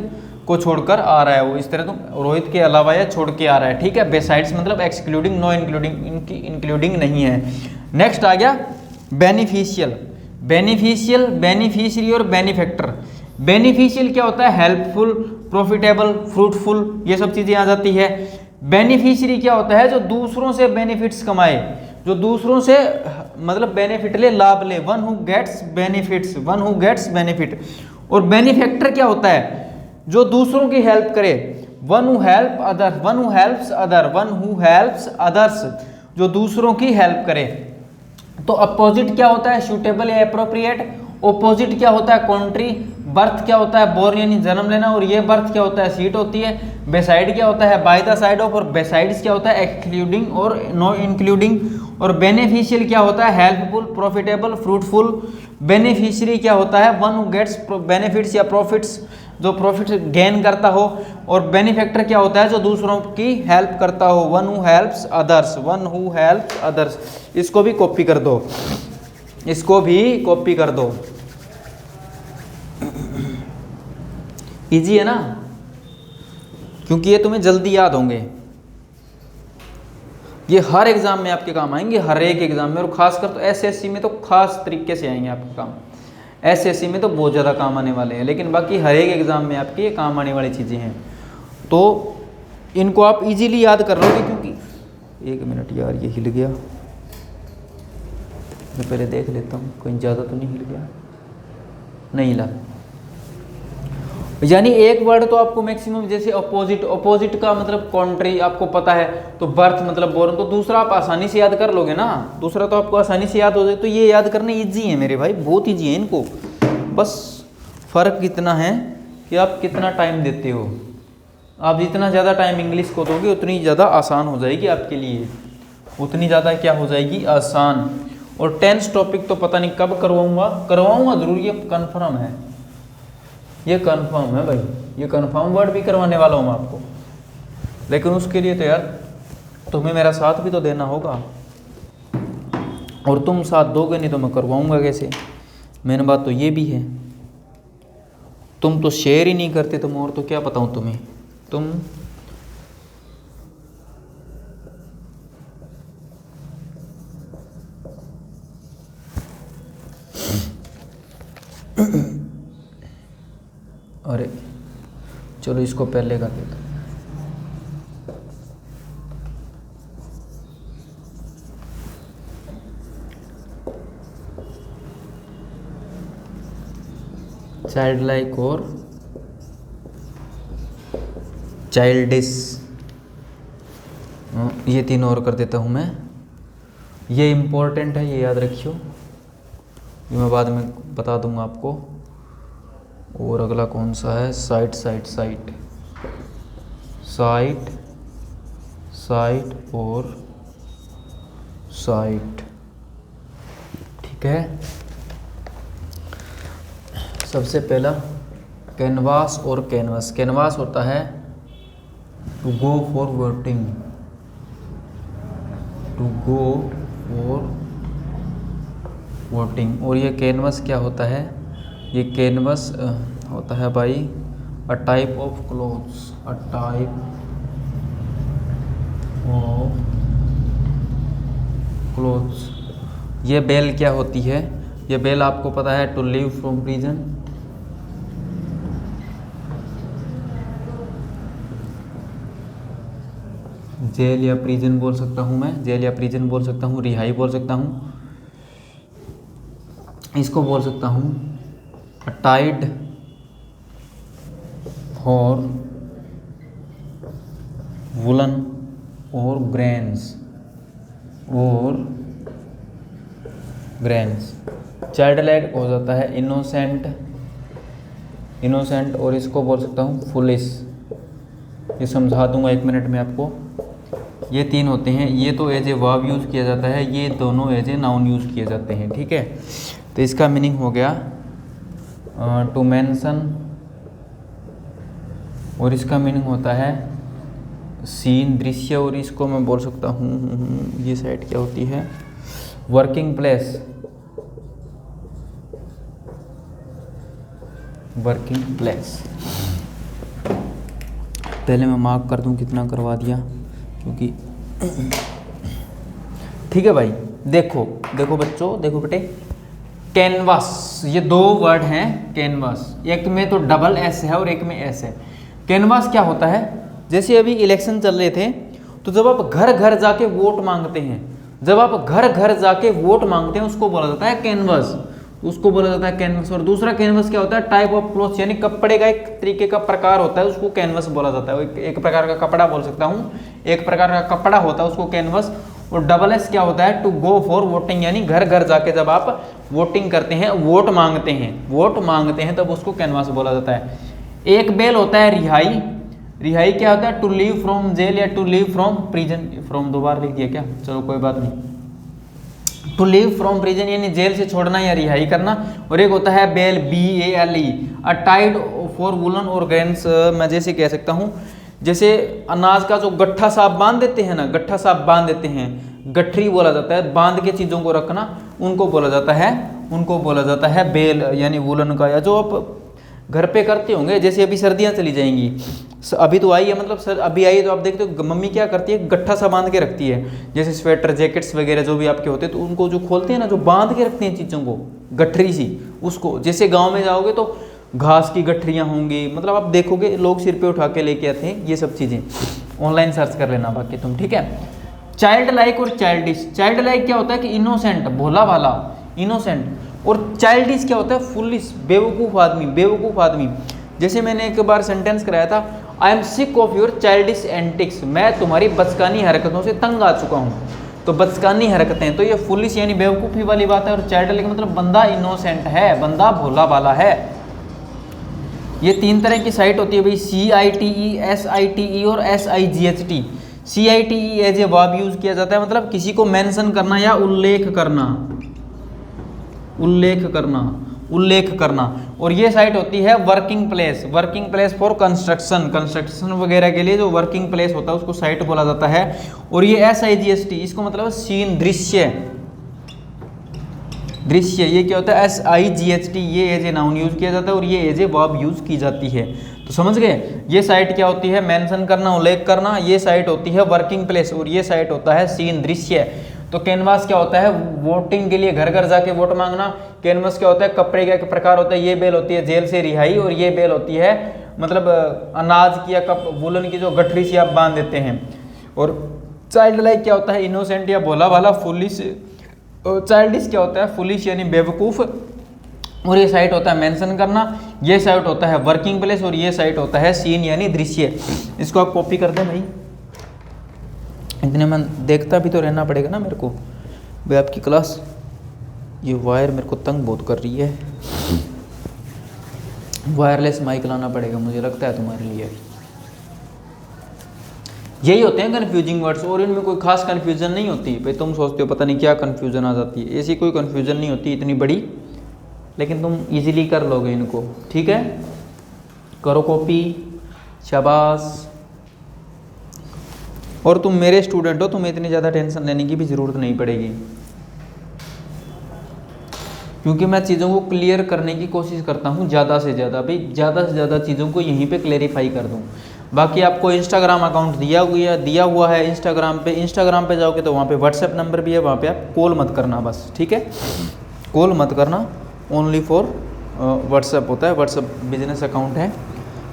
A: को छोड़कर आ रहा है वो। इस तरह तुम रोहित के अलावा या छोड़ के आ रहा है। ठीक है, बेसाइड्स मतलब एक्सक्लूडिंग, नो इंक्लूडिंग, इनकी इंक्लूडिंग नहीं है। नेक्स्ट आ गया बेनिफिशियल, बेनिफिशियल, बेनिफिशियरी और बेनिफैक्टर। बेनिफिशियल क्या होता है, हेल्पफुल, प्रॉफिटेबल, फ्रूटफुल, ये सब चीज़ें आ जाती है। बेनिफिशियरी क्या होता है, जो दूसरों से बेनिफिट्स कमाए, जो दूसरों से मतलब बेनिफिट ले, लाभ ले, one who gets benefits, one who gets benefit. और बेनिफैक्टर क्या होता है, जो दूसरों की हेल्प करे, one who help other, one who helps other, one who helps others, जो दूसरों की हेल्प करे। तो अपोजिट क्या होता है, सूटेबल या एप्रोप्रिएट, ओपोजिट क्या होता है? कॉन्ट्री। बर्थ क्या होता है? बोर्न यानी जन्म लेना, और ये बर्थ क्या होता है? सीट होती है। बेसाइड क्या होता है? बाय द साइड ऑफ, और बेसाइड्स क्या होता है? एक्सक्लूडिंग और नो इंक्लूडिंग। और बेनिफिशियल क्या होता है? Helpful, profitable, fruitful. बेनिफिशियरी क्या होता है? वन हु गेट्स बेनिफिट्स या प्रॉफिट्स, जो प्रॉफिट गेन करता हो। और बेनिफैक्टर क्या होता है? जो दूसरों की हेल्प करता हो। One who helps others, one who helps others. इसको भी कॉपी कर दो, इसको भी कॉपी कर दो। इजी है ना, क्योंकि ये तुम्हें जल्दी याद होंगे। ये हर एग्जाम में आपके काम आएंगे, हर एक एग्जाम में, और खासकर तो एसएससी में तो खास तरीके से आएंगे आपके काम। एसएससी में तो बहुत ज़्यादा काम आने वाले हैं, लेकिन बाकी हर एक एग्जाम में आपके ये काम आने वाली चीज़ें हैं। तो इनको आप इजीली याद कर लोगे, क्योंकि 1 मिनट यार, ये हिल गया, मैं पहले देख लेता हूँ कहीं ज़्यादा तो नहीं हिल गया, नहीं हिला। यानी एक वर्ड तो आपको मैक्सिमम, जैसे अपोजिट, अपोजिट का मतलब कॉन्ट्री आपको पता है, तो बर्थ मतलब बोर्न, तो दूसरा आप आसानी से याद कर लोगे ना, दूसरा तो आपको आसानी से याद हो जाए। तो ये याद करने इजी है मेरे भाई, बहुत इजी है इनको। बस फ़र्क इतना है कि आप कितना टाइम देते हो। आप जितना ज़्यादा टाइम इंग्लिश को दोगे उतनी ज़्यादा आसान हो जाएगी आपके लिए, उतनी ज़्यादा क्या हो जाएगी? आसान। और टेंस टॉपिक तो पता नहीं कब करवाऊँगा ज़रूर, ये कन्फर्म है, ये कंफर्म है भाई, ये कंफर्म वर्ड भी करवाने वाला हूँ मैं आपको। लेकिन उसके लिए तो यार तुम्हें मेरा साथ भी तो देना होगा, और तुम साथ दोगे नहीं तो मैं करवाऊँगा कैसे? मेन बात तो ये भी है, तुम तो शेयर ही नहीं करते, तुम और तो क्या बताऊँ तुम्हें। तुम अरे चलो इसको पहले कर देता हूँ। चाइल्ड लाइक और चाइल्डिश, ये 3 और कर देता हूँ मैं। ये इम्पोर्टेंट है, ये याद रखियो, ये मैं बाद में बता दूंगा आपको। और अगला कौन सा है? Site, site, site, site, site और साइट, ठीक है। सबसे पहला कैनवास और कैनवस। कैनवास होता है to go for voting, to go for voting. और ये कैनवस क्या होता है? ये कैनवस होता है भाई a type of clothes, a type of clothes. ये बेल क्या होती है? ये बेल आपको पता है to leave from prison, jail या प्रिजन बोल सकता हूँ मैं, जेल या प्रिजन बोल सकता हूँ, रिहाई बोल सकता हूँ, इसको बोल सकता हूँ टाइड फॉर वुलन और ग्रेन्स, और ग्रेन्स। चाइल्ड लाइक हो जाता है इनोसेंट, इनोसेंट, और इसको बोल सकता हूँ फुलिश। ये समझा दूंगा 1 मिनट में आपको। ये 3 होते हैं, ये तो एज ए वर्ब यूज़ किया जाता है, ये दोनों एज ए नाउन यूज़ किए जाते हैं, ठीक है। तो इसका मीनिंग हो गया टू मेंशन, और इसका मीनिंग होता है सीन, दृश्य, और इसको मैं बोल सकता हूँ ये साइड क्या होती है? Working place, working place. पहले मैं मार्क कर दूं कितना करवा दिया, क्योंकि ठीक है भाई। देखो देखो बच्चों, देखो बेटे, कैनवास, ये 2 वर्ड हैं कैनवास, एक में तो डबल एस है और एक में एस है। कैनवास क्या होता है? जैसे अभी इलेक्शन चल रहे थे, तो जब आप घर घर जाके वोट मांगते हैं, जब आप घर घर जाके वोट मांगते हैं उसको बोला जाता है कैनवास, उसको बोला जाता है कैनवस। और दूसरा कैनवस क्या होता है? टाइप ऑफ क्लॉथ, यानी कपड़े का एक तरीके का प्रकार होता है, उसको कैनवस बोला जाता है। एक प्रकार का कपड़ा बोल सकता हूँ, एक प्रकार का कपड़ा होता है उसको कैनवस। और डबल एस क्या होता है, टू गो फॉर वोटिंग, यानी घर घर जाके जब आप वोटिंग करते हैं, वोट मांगते हैं तब उसको कैनवास बोला जाता है। एक बेल होता है रिहाई, रिहाई क्या होता है, टू लीव फ्रॉम जेल या to leave from prison, from दो बार लिख दिया क्या, चलो कोई बात नहीं। टू लीव फ्रॉम प्रिजन यानी जेल से छोड़ना या रिहाई करना। और एक होता है bail, BALE, a tied for woollen और ग्रेन्स, मैं जैसे कह सकता हूँ जैसे अनाज का जो गट्ठा सा बांध देते हैं ना, गट्ठा सा बांध देते हैं, गठरी बोला जाता है, बांध के चीज़ों को रखना, उनको बोला जाता है बेल यानी वुलन का, या जो आप घर पे करते होंगे। जैसे अभी सर्दियाँ चली जाएंगी, अभी तो आई है, मतलब अभी आई है, तो आप देखते हो मम्मी क्या करती है, गट्ठा सा बांध के रखती है, जैसे स्वेटर जैकेट्स वगैरह जो भी आपके होते हैं, तो उनको जो खोलते हैं ना, जो बांध के रखते हैं चीज़ों को, गठरी सी, उसको, जैसे गाँव में जाओगे तो घास की गठरियाँ होंगी, मतलब आप देखोगे लोग सिर पे उठा के लेके आते हैं, ये सब चीज़ें ऑनलाइन सर्च कर लेना बाकी तुम, ठीक है। चाइल्ड लाइक और चाइल्डिश, चाइल्ड लाइक क्या होता है कि इनोसेंट, भोला भाला, इनोसेंट, और चाइल्डिश क्या होता है, फुलिश, बेवकूफ़ आदमी। जैसे मैंने एक बार सेंटेंस कराया था, I am sick of your childish antics, मैं तुम्हारी बचकानी हरकतों से तंग आ चुका हूँ। तो बचकानी हरकतें, तो ये फुलिश यानी बेवकूफ़ी वाली बात है, और चाइल्ड लाइक मतलब बंदा इनोसेंट है, बंदा भोला भाला है। ये 3 तरह की साइट होती है भाई, CITE, SITE और SIGHT। CITE as a verb use किया जाता है, मतलब किसी को मेंशन करना या उल्लेख करना। और ये साइट होती है वर्किंग प्लेस फॉर कंस्ट्रक्शन वगैरह के लिए जो वर्किंग प्लेस होता है उसको साइट बोला जाता है। और ये SIGHT, इसको मतलब सीन, दृश्य, ये क्या होता है, SIGHT, ये एज ए नाउन यूज किया जाता है और ये एज ए वर्ब यूज की जाती है। तो समझ गए, ये साइट क्या होती है, मेंशन करना, उल्लेख करना, ये साइट होती है वर्किंग प्लेस, और ये साइट होता है सीन, दृश्य। तो कैनवास क्या होता है, वोटिंग के लिए घर घर जाके वोट मांगना। कैनवास क्या होता है, कपड़े का एक प्रकार होता है, ये बेल होती है जेल से रिहाई, और ये बेल होती है मतलब अनाज की या वुलन की जो गठरी से आप बांध देते हैं। और चाइल्ड लाइक क्या होता है, इनोसेंट या भोला भाला, फुलिश। चाइल्डिश क्या होता है, फुलिश यानी बेवकूफ़। और ये साइट होता है मेंशन करना, ये साइट होता है वर्किंग प्लेस, और ये साइट होता है सीन यानी दृश्य। इसको आप कॉपी कर दें भाई, इतने में देखता भी तो रहना पड़ेगा ना मेरे को भाई आपकी क्लास। ये वायर मेरे को तंग बहुत कर रही है, वायरलेस माइक लाना पड़ेगा मुझे लगता है तुम्हारे लिए। यही होते हैं कन्फ्यूजिंग वर्ड्स, और इनमें कोई खास कन्फ्यूजन नहीं होती भाई। तुम सोचते हो पता नहीं क्या कन्फ्यूजन आ जाती है, ऐसी कोई कन्फ्यूजन नहीं होती इतनी बड़ी, लेकिन तुम इजीली कर लोगे इनको, ठीक है। करो कॉपी, शाबाश। और तुम मेरे स्टूडेंट हो, तुम्हें इतनी ज़्यादा टेंशन लेने की भी ज़रूरत नहीं पड़ेगी, क्योंकि मैं चीज़ों को क्लियर करने की कोशिश करता हूँ ज़्यादा से ज़्यादा भाई, ज़्यादा से ज़्यादा चीज़ों को यहीं पे क्लेरिफाई कर दूँ। बाकी आपको इंस्टाग्राम अकाउंट दिया हुआ है इंस्टाग्राम पे जाओगे तो वहाँ पे व्हाट्सएप नंबर भी है, वहाँ पे आप कॉल मत करना बस, ठीक है। कॉल मत करना, ओनली फॉर व्हाट्सएप होता है, व्हाट्सएप बिजनेस अकाउंट है,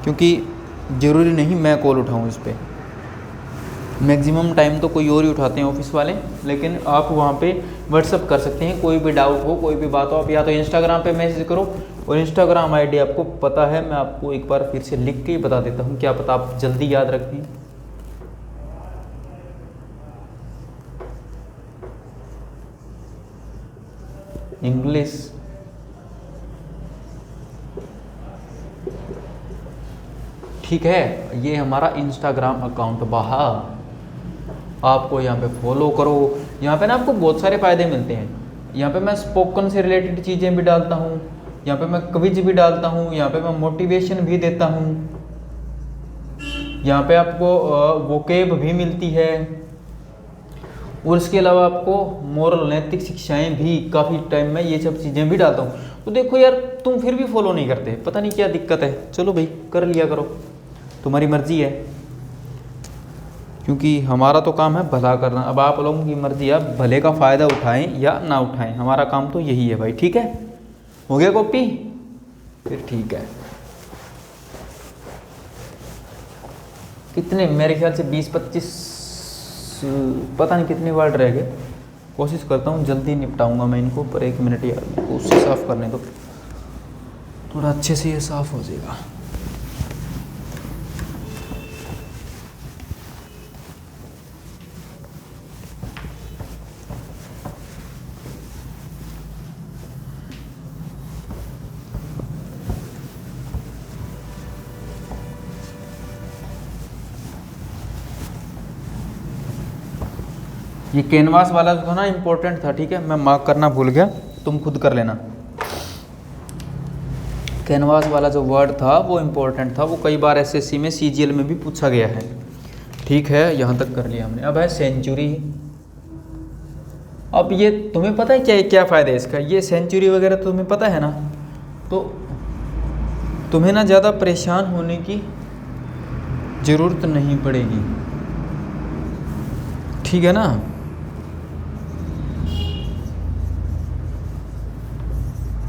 A: क्योंकि ज़रूरी नहीं मैं कॉल उठाऊँ इस पर। मैक्सिमम टाइम तो कोई और ही उठाते हैं ऑफिस वाले, लेकिन आप वहाँ पे व्हाट्सअप कर सकते हैं, कोई भी डाउट हो, कोई भी बात हो, आप या तो इंस्टाग्राम पे मैसेज करो, और इंस्टाग्राम आईडी आपको पता है, मैं आपको एक बार फिर से लिख के ही बता देता हूँ, क्या पता आप जल्दी याद रखें। इंग्लिश, ठीक है, ये हमारा इंस्टाग्राम अकाउंट बहा, आपको यहाँ पे फॉलो करो। यहाँ पे ना आपको बहुत सारे फ़ायदे मिलते हैं। यहाँ पे मैं स्पोकन से रिलेटेड चीज़ें भी डालता हूँ, यहाँ पे मैं क्विज भी डालता हूँ, यहाँ पे मैं मोटिवेशन भी देता हूँ, यहाँ पे आपको वोकेब भी मिलती है, और इसके अलावा आपको मोरल नैतिक शिक्षाएं भी काफ़ी टाइम में ये सब चीज़ें भी डालता हूँ। तो देखो यार, तुम फिर भी फॉलो नहीं करते, पता नहीं क्या दिक्कत है। चलो भाई कर लिया करो, तुम्हारी मर्जी है, क्योंकि हमारा तो काम है भला करना। अब आप लोगों की मर्जी है, आप भले का फ़ायदा उठाएं या ना उठाएं, हमारा काम तो यही है भाई, ठीक है। हो गया कॉपी, फिर ठीक है। कितने, मेरे ख्याल से 20-25 पता नहीं कितने वर्ड रह गए, कोशिश करता हूँ जल्दी निपटाऊंगा मैं इनको, पर 1 मिनट यार मेरे को उससे साफ़ करने दो, थोड़ा अच्छे से ये साफ़ हो जाएगा। ये कैनवास वाला जो था ना इम्पोर्टेंट था, ठीक है, मैं मार्क करना भूल गया, तुम खुद कर लेना। कैनवास वाला जो वर्ड था वो इम्पोर्टेंट था, वो कई बार एसएससी में सीजीएल में भी पूछा गया है। ठीक है, यहाँ तक कर लिया हमने। अब है सेंचुरी। अब ये तुम्हें पता है क्या क्या फ़ायदा है इसका, ये सेंचुरी वगैरह तो तुम्हें पता है ना, तो तुम्हें ना ज़्यादा परेशान होने की ज़रूरत नहीं पड़ेगी, ठीक है ना।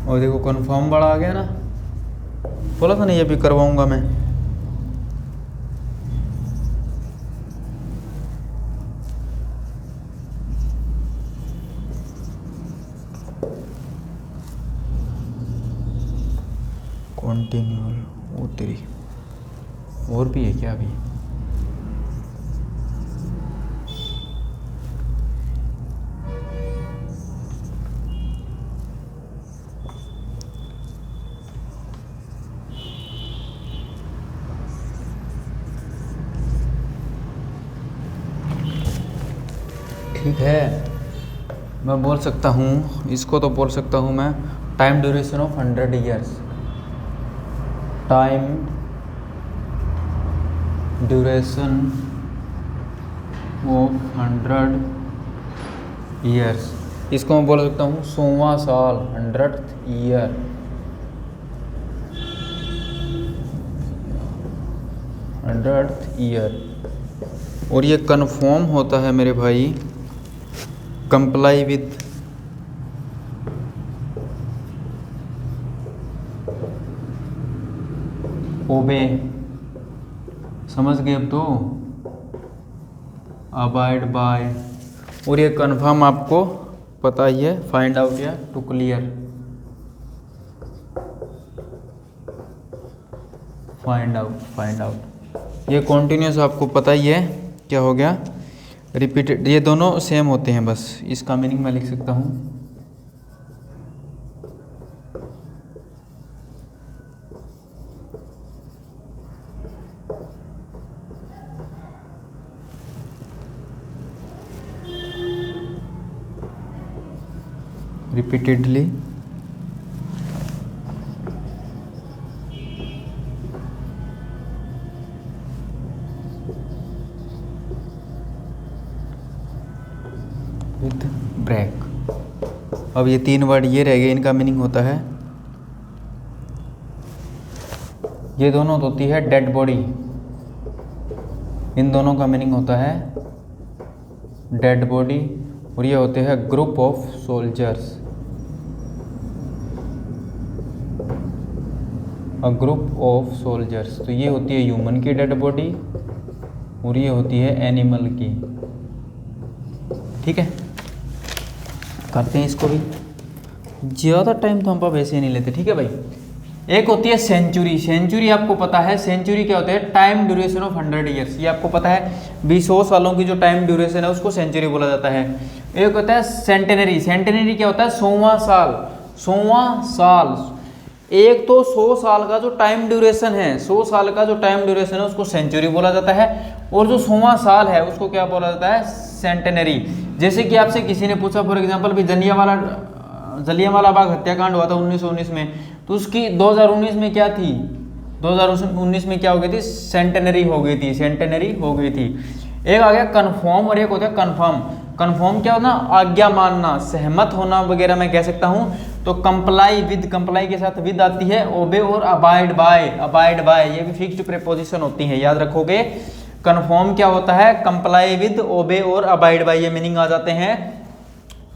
A: और देखो कन्फर्म बड़ा आ गया ना, बोला था ना ये भी करवाऊंगा मैं। कॉन्टिन्यूअल, वो तेरी और भी है क्या अभी? ठीक है, मैं बोल सकता हूँ इसको, तो बोल सकता हूँ मैं time duration of 100 years. Time duration of 100 years, इसको मैं बोल सकता हूँ 100वां साल, 100th ईयर। 100th year. और ये कन्फर्म होता है मेरे भाई कंप्लाई विद ओबे, समझ गए अब तो, अबाइड बाय। और ये कन्फर्म आपको पता ही है, फाइंड आउट या टू क्लियर। फाइंड आउट ये कॉन्टिन्यूस आपको पता ही है क्या हो गया, रिपीटेड। ये दोनों सेम होते हैं, बस इसका मीनिंग मैं लिख सकता हूँ रिपीटेडली विद ब्रेक। अब ये 3 वर्ड ये रह गए, इनका मीनिंग होता है, ये दोनों होती है डेड बॉडी, इन दोनों का मीनिंग होता है डेड बॉडी। और ये होते हैं group of soldiers, a group of soldiers. तो ये होती है ह्यूमन की डेड बॉडी और ये होती है एनिमल की। ठीक है, करते हैं इसको भी, ज़्यादा टाइम तो हम पर वैसे ही नहीं लेते। ठीक है भाई, एक होती है सेंचुरी। सेंचुरी आपको पता है, सेंचुरी क्या होता है, टाइम ड्यूरेशन ऑफ 100 ईयर्स। ये आपको पता है 200 सालों की जो टाइम ड्यूरेशन है उसको सेंचुरी बोला जाता है। एक होता है सेंटेनरी। सेंटेनरी क्या होता है, 100वां साल। 100वां साल, एक तो 100 साल का जो टाइम ड्यूरेशन है, 100 साल का जो टाइम ड्यूरेशन है उसको सेंचुरी बोला जाता है। और जो 100वां साल है उसको क्या बोला जाता है, सेंटेनरी। जैसे कि आपसे किसी ने पूछा फॉर एग्जाम्पल भी जलियांवाला बाग हत्याकांड हुआ था 1919 में, तो उसकी 2019 में क्या थी, 2019 में क्या हो गई थी, सेंटेनरी हो गई थी, सेंटेनरी हो गई थी। एक आ गया कन्फर्म और एक होता है कन्फर्म। कन्फर्म क्या होना, आज्ञा मानना, सहमत होना वगैरह मैं कह सकता हूँ। तो कंप्लाई विद, कंप्लाई के साथ विद आती है, ओबे और अबाइड बाय। अबाइड बाय ये भी फिक्स्ड प्रीपोजिशन होती है, याद रखोगे। कन्फर्म क्या होता है, कंप्लाई विद, ओबे और अबाइड बाय, ये मीनिंग आ जाते हैं।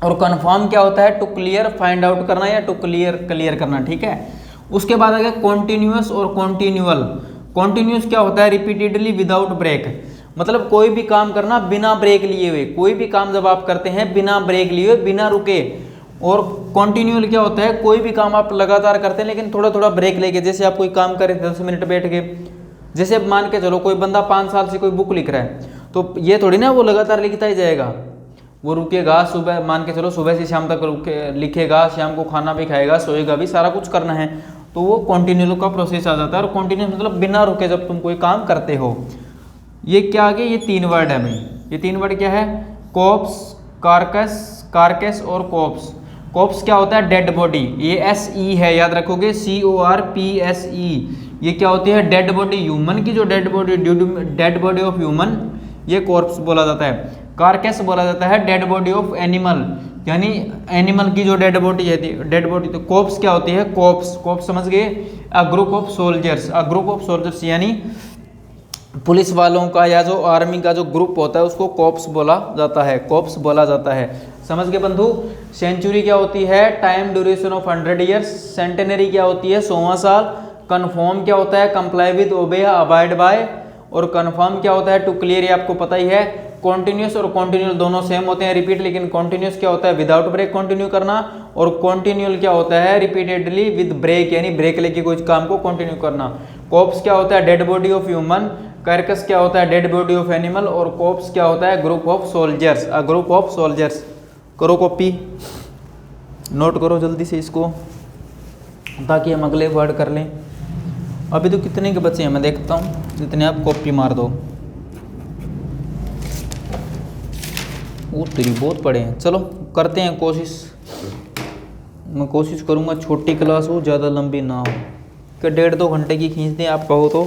A: और कन्फर्म क्या होता है, टू क्लियर, फाइंड आउट करना या टू क्लियर, क्लियर करना। ठीक है, उसके बाद आ गया कॉन्टिन्यूअस और कॉन्टिन्यूअल। कॉन्टिन्यूअस क्या होता है, रिपीटेडली विदाउट ब्रेक, मतलब कोई भी काम करना बिना ब्रेक लिए हुए, कोई भी काम जब आप करते हैं बिना ब्रेक लिए हुए, बिना रुके। और कॉन्टिन्यूअल क्या होता है, कोई भी काम आप लगातार करते हैं लेकिन थोड़ा थोड़ा ब्रेक लेके। जैसे आप कोई काम करें 10 मिनट बैठ के, जैसे अब मान के चलो कोई बंदा 5 साल से कोई बुक लिख रहा है, तो ये थोड़ी ना वो लगातार लिखता ही जाएगा, वो रुकेगा। सुबह मान के चलो सुबह से शाम तक लिखेगा, शाम को खाना भी खाएगा, सोएगा भी, सारा कुछ करना है, तो वो कॉन्टिन्यूअल का प्रोसेस आ जाता है। और कॉन्टिन्यूअस मतलब बिना रुके जब तुम कोई काम करते हो। ये क्या आ गया, ये 3 वर्ड है भाई। ये 3 वर्ड क्या है, कॉप्स, कार्कस, कार्केस और कॉप्स। कॉप्स क्या होता है? डेड बॉडी, ये एस ई है, याद रखोगे, CORPSE। ये क्या होती है? डेड बॉडी, ह्यूमन की जो dead body, dead body of human, ये कॉर्प्स बोला जाता है। कार्केस बोला जाता है डेड बॉडी ऑफ एनिमल, यानी एनिमल की जो डेड बॉडी है, डेड बॉडी। तो कॉप्स क्या होती है? कॉप्स, कॉप्स समझ गए? A group of soldiers, a group of soldiers यानी पुलिस वालों का या जो आर्मी का जो ग्रुप होता है उसको कॉप्स बोला जाता है, कॉप्स बोला जाता है। समझ गए बंधु? सेंचुरी क्या होती है? Time duration of 100 years. Centenary क्या होती है? 100वां साल। कन्फर्म क्या होता है? Comply with, obey, abide by. और कन्फर्म क्या होता है? टू क्लियर, ये आपको पता ही है। कॉन्टिन्यूस और कॉन्टिन्यूअल दोनों सेम होते हैं, रिपीट, लेकिन कॉन्टिन्यूस क्या होता है? विदाउट ब्रेक कंटिन्यू करना, और कॉन्टिन्यूअल क्या होता है? रिपीटेडली विद ब्रेक, यानी ब्रेक लेके कोई काम को कंटिन्यू करना। कॉप्स क्या होता है? Dead body of human. Carcass क्या होता है? Dead body of animal. और कॉप्स क्या होता है? Group of soldiers, a group of soldiers. करो कॉपी, नोट करो जल्दी से इसको, ताकि हम अगले वर्ड कर लें। अभी तो कितने के बच्चे हैं मैं देखता हूँ, जितने आप कॉपी मार दो। वो तेरी बहुत पड़े हैं। चलो करते हैं कोशिश, मैं कोशिश करूँगा छोटी क्लास हो, ज़्यादा लंबी ना हो, कि 1.5-2 घंटे की खींच दें आप कहो तो।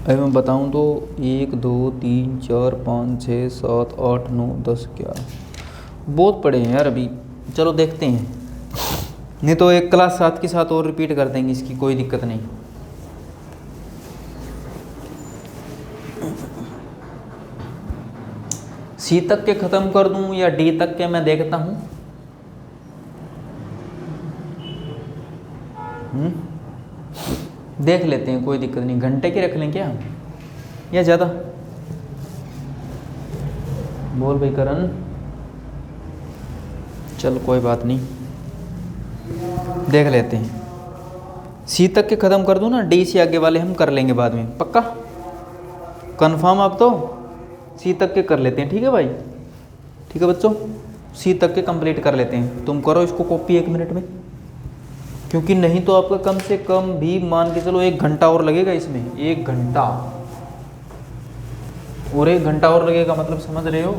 A: अभी मैं बताऊँ तो 1 2 3 4 5 6 7 8 9 10 11 बहुत पड़े हैं यार अभी। चलो देखते हैं, नहीं तो एक क्लास साथ के साथ और रिपीट कर देंगे, इसकी कोई दिक्कत नहीं। सी तक के ख़त्म कर दूं या डी तक के, मैं देखता हूँ। देख लेते हैं, कोई दिक्कत नहीं। घंटे की रख लें क्या या ज़्यादा? बोल भाई करण। चल कोई बात नहीं, देख लेते हैं। सी तक के ख़त्म कर दूं ना, डी से आगे वाले हम कर लेंगे बाद में, पक्का कंफर्म? आप तो सी तक के कर लेते हैं, ठीक है भाई? ठीक है बच्चों, सी तक के कंप्लीट कर लेते हैं। तुम करो इसको कॉपी 1 मिनट में, क्योंकि नहीं तो आपका कम से कम भी मान के चलो 1 घंटा और लगेगा इसमें, 1 घंटा और 1 घंटा और लगेगा, मतलब समझ रहे हो?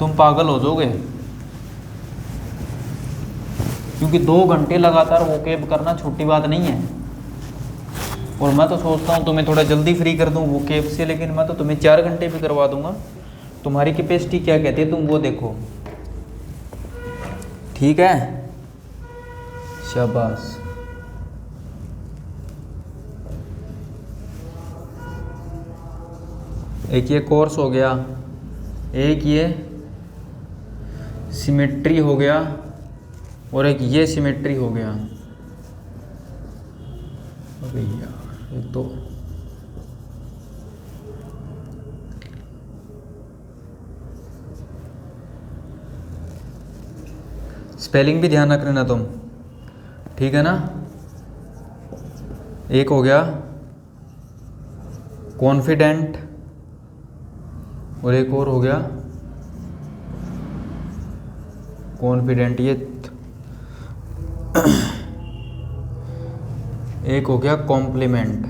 A: तुम पागल हो जाओगे, क्योंकि 2 घंटे लगातार वोकेब करना छोटी बात नहीं है। और मैं तो सोचता हूँ तुम्हें थोड़ा जल्दी फ्री कर दूँ वोकेब से, लेकिन मैं तो तुम्हें 4 घंटे भी करवा दूंगा। तुम्हारी कैपेसिटी क्या कहती है तुम वो देखो, ठीक है? शाबाश। एक ये कोर्स हो गया, एक ये सिमेट्री हो गया, और एक ये सिमेट्री हो गया। अबे यार एक तो स्पेलिंग भी ध्यान रख लेना तुम, ठीक है ना? एक हो गया कॉन्फिडेंट, और एक और हो गया कॉन्फिडेंट, ये एक हो गया कॉम्प्लीमेंट,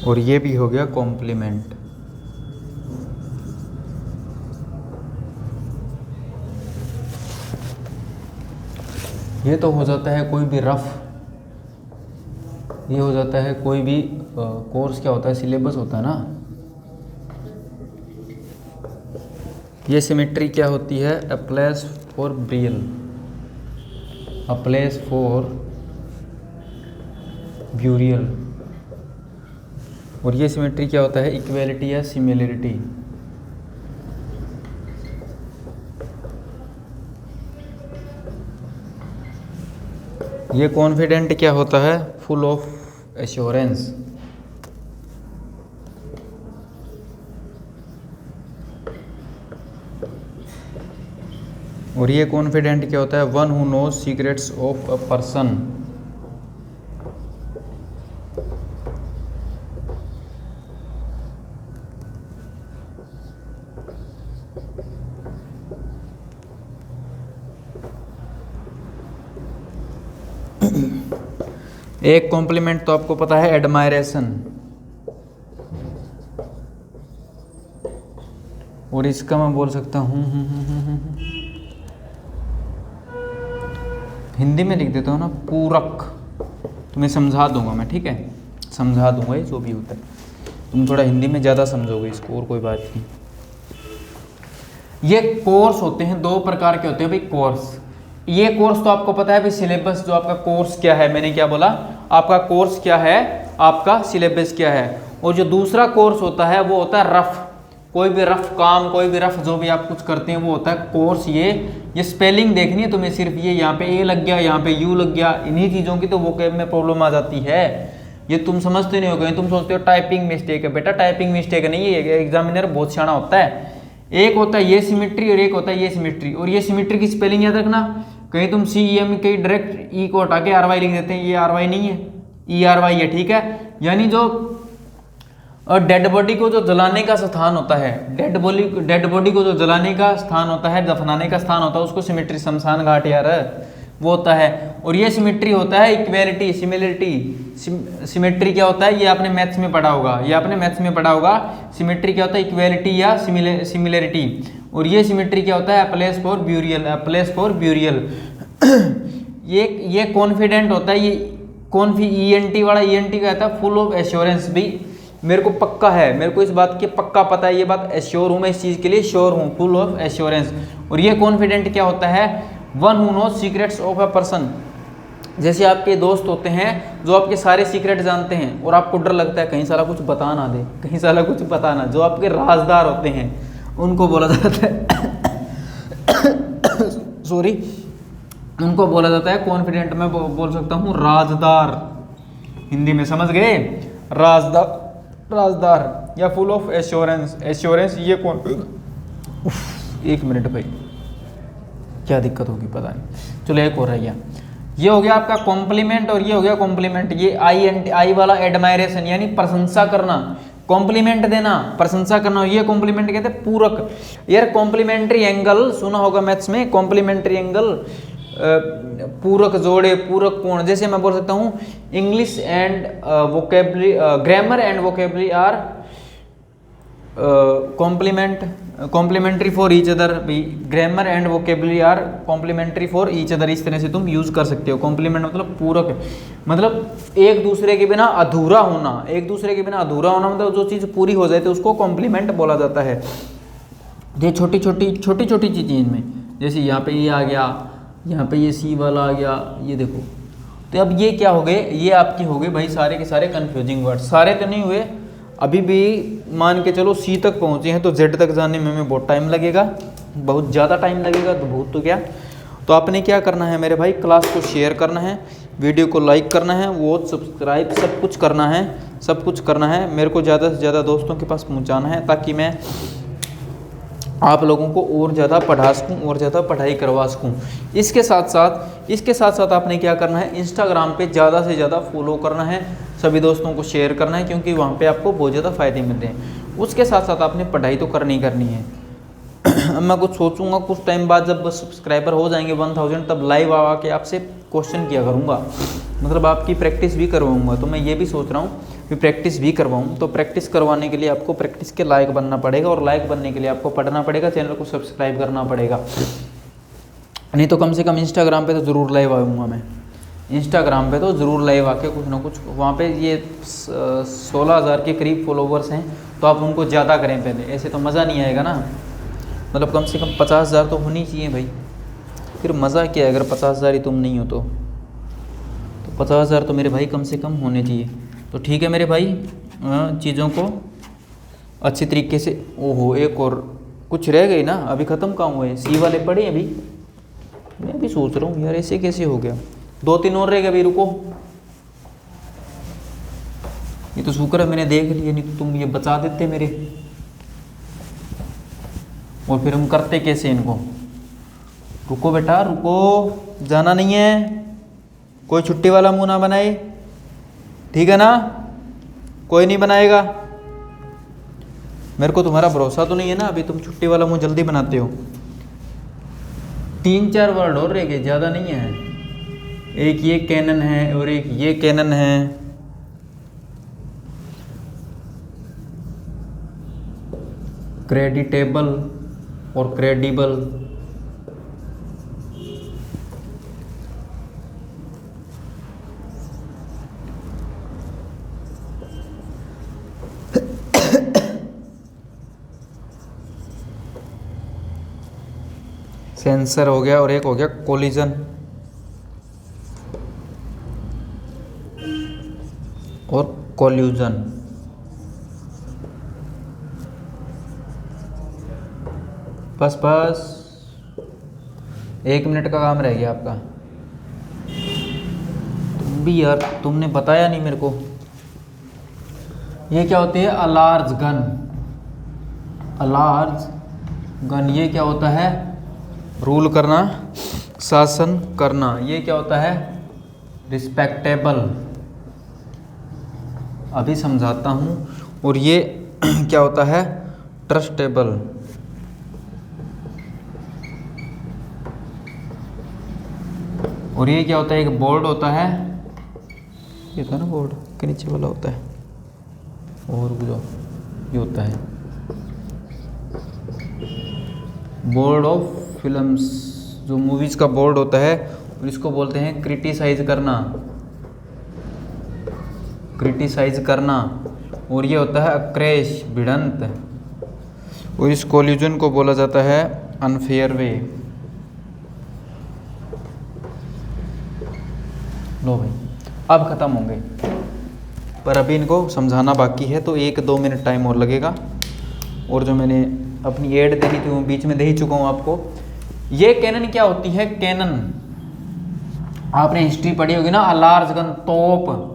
A: और ये भी हो गया कॉम्प्लीमेंट। ये तो हो जाता है कोई भी रफ, ये हो जाता है कोई भी कोर्स, क्या होता है? सिलेबस होता है ना। ये सिमेट्री क्या होती है? A place for burial, a place for burial. और ये सिमेट्री क्या होता है? इक्वेलिटी या सिमिलरिटी। ये कॉन्फिडेंट क्या होता है? Full of assurance. और ये कॉन्फिडेंट क्या होता है? One who knows secrets of a person. एक कॉम्प्लीमेंट तो आपको पता है एडमायरेशन, और इसका मैं बोल सकता हूँ हिंदी में लिख देता हूँ ना, पूरक। तुम्हें समझा दूंगा मैं, ठीक है, समझा दूंगा ये जो भी होता है, तुम थोड़ा हिंदी में ज़्यादा समझोगे इसको, और कोई बात नहीं। ये कोर्स होते हैं, दो प्रकार के होते हैं भाई कोर्स। ये कोर्स तो आपको पता है भाई, सिलेबस जो आपका कोर्स क्या है, मैंने क्या बोला, आपका कोर्स क्या है, आपका सिलेबस क्या है। और जो दूसरा कोर्स होता है वो होता है रफ, कोई भी रफ काम, कोई भी रफ जो भी आप कुछ करते हैं वो होता है कोर्स। ये स्पेलिंग देखनी है तुम्हें, सिर्फ ये यहाँ पे ए लग गया, यहाँ पे यू लग गया, इन्हीं चीज़ों की तो वोकैब में प्रॉब्लम आ जाती है। ये तुम समझते नहीं हो गए, तुम सोचते हो टाइपिंग मिस्टेक है, बेटा टाइपिंग मिस्टेक नहीं है, एग्जामिनर बहुत सियाना होता है। एक होता है ये सिमेट्री और एक होता है ये सिमेट्री। और ये सिमेट्री की स्पेलिंग याद रखना, कहीं तुम CEM कहीं डायरेक्ट ई को हटा के RY लिख देते हैं, ये RY नहीं है, ERY है, ठीक है। यानी जो डेड बॉडी को जो जलाने का स्थान होता है, डेड बॉडी को जो जलाने का स्थान होता है, दफनाने का स्थान होता है, उसको सिमेट्री, शमशान घाट यार वो होता है। और ये सिमेट्री होता है इक्वेलिटी, सिमिलरिटी। सिमेट्री क्या होता है, ये आपने मैथ्स में पढ़ा होगा, ये आपने मैथ्स में पढ़ा होगा। सिमेट्री क्या होता है, इक्वेलिटी या सिमिलरिटी। और ये सिमेट्री क्या होता है, place for burial, place for burial. ये कॉन्फिडेंट होता है, ये कॉन्फी ENT वाला, ENT कहता है फुल ऑफ एश्योरेंस। भी मेरे को पक्का है, मेरे को इस बात की पक्का पता है, ये बात एश्योर हूँ मैं, इस चीज़ के लिए श्योर हूँ, फुल ऑफ एश्योरेंस। और ये कॉन्फिडेंट क्या होता है, one who knows secrets of a person. जैसे आपके दोस्त होते हैं जो आपके सारे सीक्रेट जानते हैं और आपको डर लगता है कहीं साला कुछ बता ना दे, कहीं साला कुछ बता ना, जो आपके राजदार होते हैं उनको बोला जाता है सॉरी, उनको बोला जाता है कॉन्फिडेंट। मैं बोल सकता हूँ राजदार, हिंदी में समझ गए, राजदार, राजदार या फुल ऑफ एश्योरेंस। एश्योरेंस ये कौन, एक मिनट भाई क्या दिक्कत होगी पता नहीं, चलो एक और रह गया। ये हो गया आपका कॉम्प्लीमेंट और ये हो गया कॉम्प्लीमेंट। ये आई वाला एडमायरेशन यानी प्रशंसा करना, कॉम्प्लीमेंट देना, प्रशंसा करना, ये कॉम्प्लीमेंट कहते हैं पूरक। यार कॉम्प्लीमेंट्री एंगल सुना होगा मैथ्स में, कॉम्प्लीमेंट्री एंगल, पूरक जोड़े, पूरक कोण। जैसे मैं बोल सकता हूँ English and vocabulary, grammar and vocabulary are complementary for each other. Grammar and vocabulary are complementary for each other, इस तरह से तुम यूज कर सकते हो। कॉम्प्लीमेंट मतलब पूरक, मतलब एक दूसरे के बिना अधूरा होना, एक दूसरे के बिना अधूरा होना मतलब जो चीज़ पूरी हो जाए तो उसको कॉम्प्लीमेंट बोला जाता है। ये छोटी छोटी चीज़ें में, जैसे यहाँ पे ये आ गया, यहाँ पे ये C वाला आ गया, ये देखो। तो अब ये क्या हो गए, ये आपकी हो गए भाई सारे के सारे कंफ्यूजिंग वर्ड। सारे तो नहीं हुए, अभी भी मान के चलो C तक पहुँचे हैं, तो Z तक जाने में हमें बहुत टाइम लगेगा, बहुत ज़्यादा टाइम लगेगा, तो बहुत तो क्या। तो आपने क्या करना है मेरे भाई, क्लास को शेयर करना है, वीडियो को लाइक करना है, वॉच, सब्सक्राइब, सब कुछ करना है, सब कुछ करना है। मेरे को ज़्यादा से ज़्यादा दोस्तों के पास पहुँचाना है ताकि मैं आप लोगों को और ज़्यादा पढ़ा सकूँ और ज़्यादा पढ़ाई करवा सकूँ। इसके साथ साथ आपने क्या करना है, इंस्टाग्राम पे ज़्यादा से ज़्यादा फॉलो करना है, सभी दोस्तों को शेयर करना है, क्योंकि वहाँ पे आपको बहुत ज़्यादा फ़ायदे मिलते हैं। उसके साथ साथ आपने पढ़ाई तो करनी है। अब मैं कुछ सोचूंगा कुछ टाइम बाद जब सब्सक्राइबर हो जाएंगे 1000, तब लाइव आके आपसे क्वेश्चन किया करूँगा, मतलब आपकी प्रैक्टिस भी करवाऊँगा। तो मैं ये भी सोच रहा हूँ कि प्रैक्टिस भी करवाऊँ। तो प्रैक्टिस करवाने के लिए आपको प्रैक्टिस के लायक बनना पड़ेगा, और लायक बनने के लिए आपको पढ़ना पड़ेगा, चैनल को सब्सक्राइब करना पड़ेगा। नहीं तो कम से कम इंस्टाग्राम पे तो ज़रूर लाइव आऊँगा मैं, इंस्टाग्राम पे तो ज़रूर लाइव आके कुछ ना कुछ। वहाँ पे ये 16,000 के करीब फॉलोवर्स हैं, तो आप उनको ज़्यादा करें पहले, ऐसे तो मज़ा नहीं आएगा ना। मतलब कम से कम 50,000 तो होनी चाहिए भाई, फिर मज़ा क्या है अगर 50,000 ही तुम नहीं हो तो 50,000 तो मेरे भाई कम से कम होने चाहिए। तो ठीक है मेरे भाई, चीज़ों को अच्छी तरीके से। ओहो एक और कुछ रह गई ना, अभी ख़त्म कहाँ हुए, C वाले पढ़े अभी। मैं भी सोच रहा हूँ यार ऐसे कैसे हो गया, 2-3 और रह गए अभी, रुको। ये तो शुक्र है मैंने देख लिया, नहीं तो तुम ये बचा देते मेरे, और फिर हम करते कैसे इनको। रुको बेटा रुको, जाना नहीं है, कोई छुट्टी वाला मुंह ना बनाए, ठीक है ना, कोई नहीं बनाएगा। मेरे को तुम्हारा भरोसा तो नहीं है ना, अभी तुम छुट्टी वाला मुंह जल्दी बनाते हो। 3-4 वर्ड और रह गए, ज़्यादा नहीं है। एक ये कैनन है और एक ये कैनन है। क्रेडिटेबल और क्रेडिबल। सेंसर हो गया और एक हो गया कोलिजन और कोल्यूजन। बस 1 मिनट का काम रह गया आपका। तुम भी यार, तुमने बताया नहीं मेरे को। ये क्या होती है? A large gun. अलार्ज गन ये क्या होता है? रूल करना, शासन करना। ये क्या होता है? रिस्पेक्टेबल। अभी समझाता हूँ। और ये क्या होता है? ट्रस्टेबल। और ये क्या होता है? एक बोर्ड होता है, ये था ना बोर्ड के नीचे वाला होता है, और जो ये होता है बोर्ड ऑफ फिल्म्स, जो मूवीज का बोर्ड होता है, और इसको बोलते हैं क्रिटिसाइज करना। क्रिटिसाइज करना। और ये होता है क्रैश, भिड़ंत। और इस कोलिजन को बोला जाता है अनफेयर वे। लो भाई, अब ख़त्म होंगे, पर अभी इनको समझाना बाकी है, तो 1-2 मिनट टाइम और लगेगा। और जो मैंने अपनी एड दे दी थी वो बीच में दे ही चुका हूँ आपको। ये कैनन क्या होती है? कैनन आपने हिस्ट्री पढ़ी होगी ना, अलार्ज गन, तोप।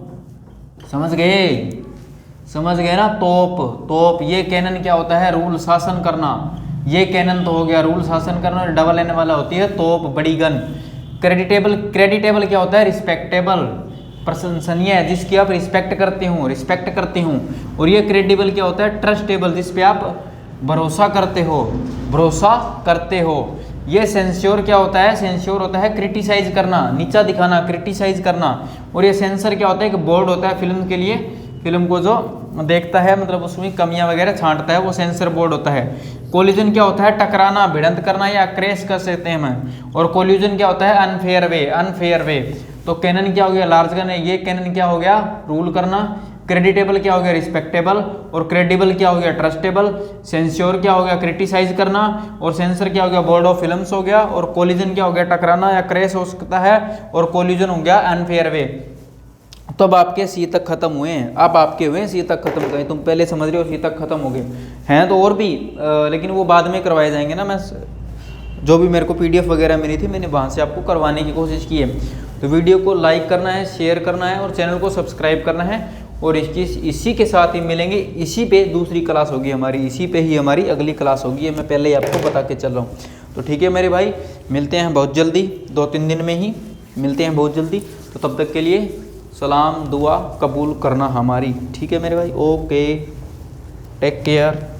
A: समझ गए ना? तोप। ये कैनन क्या होता है? रूल, शासन करना। ये कैनन तो हो गया रूल, शासन करना। और डबल एन वाला होती है तोप, बड़ी गन। क्रेडिटेबल क्या होता है? रिस्पेक्टेबल, प्रशंसनीय है, जिसकी आप रिस्पेक्ट करते हो। और ये क्रेडिबल क्या होता है? ट्रस्टेबल, जिस पे आप भरोसा करते हो। ये सेंस्योर क्या होता है? सेंस्योर होता है क्रिटिसाइज करना, नीचा दिखाना, क्रिटिसाइज करना। और ये सेंसर क्या होता है? एक बोर्ड होता है फिल्म के लिए, फिल्म को जो देखता है, मतलब उसमें कमियां वगैरह छांटता है, वो सेंसर बोर्ड होता है। कोलिजन क्या होता है? टकराना, भिड़ंत करना, या क्रैश कर सकते हैं हम। और कोल्यूजन क्या होता है? अनफेयर वे। तो कैनन क्या हो गया? लार्ज गन है। ये कैनन क्या हो गया? रूल करना। क्रेडिटेबल क्या हो गया? रिस्पेक्टेबल। और क्रेडिबल क्या हो गया? ट्रस्टेबल। सेंस्योर क्या हो गया? क्रिटिसाइज करना। और सेंसर क्या हो गया? बोर्ड ऑफ फिल्म्स हो गया। और कोलिजन क्या हो गया? टकराना या क्रैश हो सकता है। और कोलिजन हो गया अनफेयर वे। तो अब आपके सी तक खत्म हुए हैं। अब आपके हुए सी तक खत्म गए, तुम पहले समझ रहे हो सी तक खत्म हो गए हैं, तो और भी लेकिन वो बाद में करवाए जाएंगे ना। मैं जो भी मेरे को PDF वगैरह मिली थी, मैंने वहाँ से आपको करवाने की कोशिश की है। तो वीडियो को लाइक करना है, शेयर करना है और चैनल को सब्सक्राइब करना है। और इसी के साथ ही मिलेंगे, इसी पे दूसरी क्लास होगी हमारी, इसी पे ही हमारी अगली क्लास होगी। ये मैं पहले ही आपको बता के चल रहा हूँ। तो ठीक है मेरे भाई, मिलते हैं बहुत जल्दी, 2-3 दिन में ही मिलते हैं बहुत जल्दी। तो तब तक के लिए सलाम दुआ कबूल करना हमारी। ठीक है मेरे भाई, ओके, टेक केयर।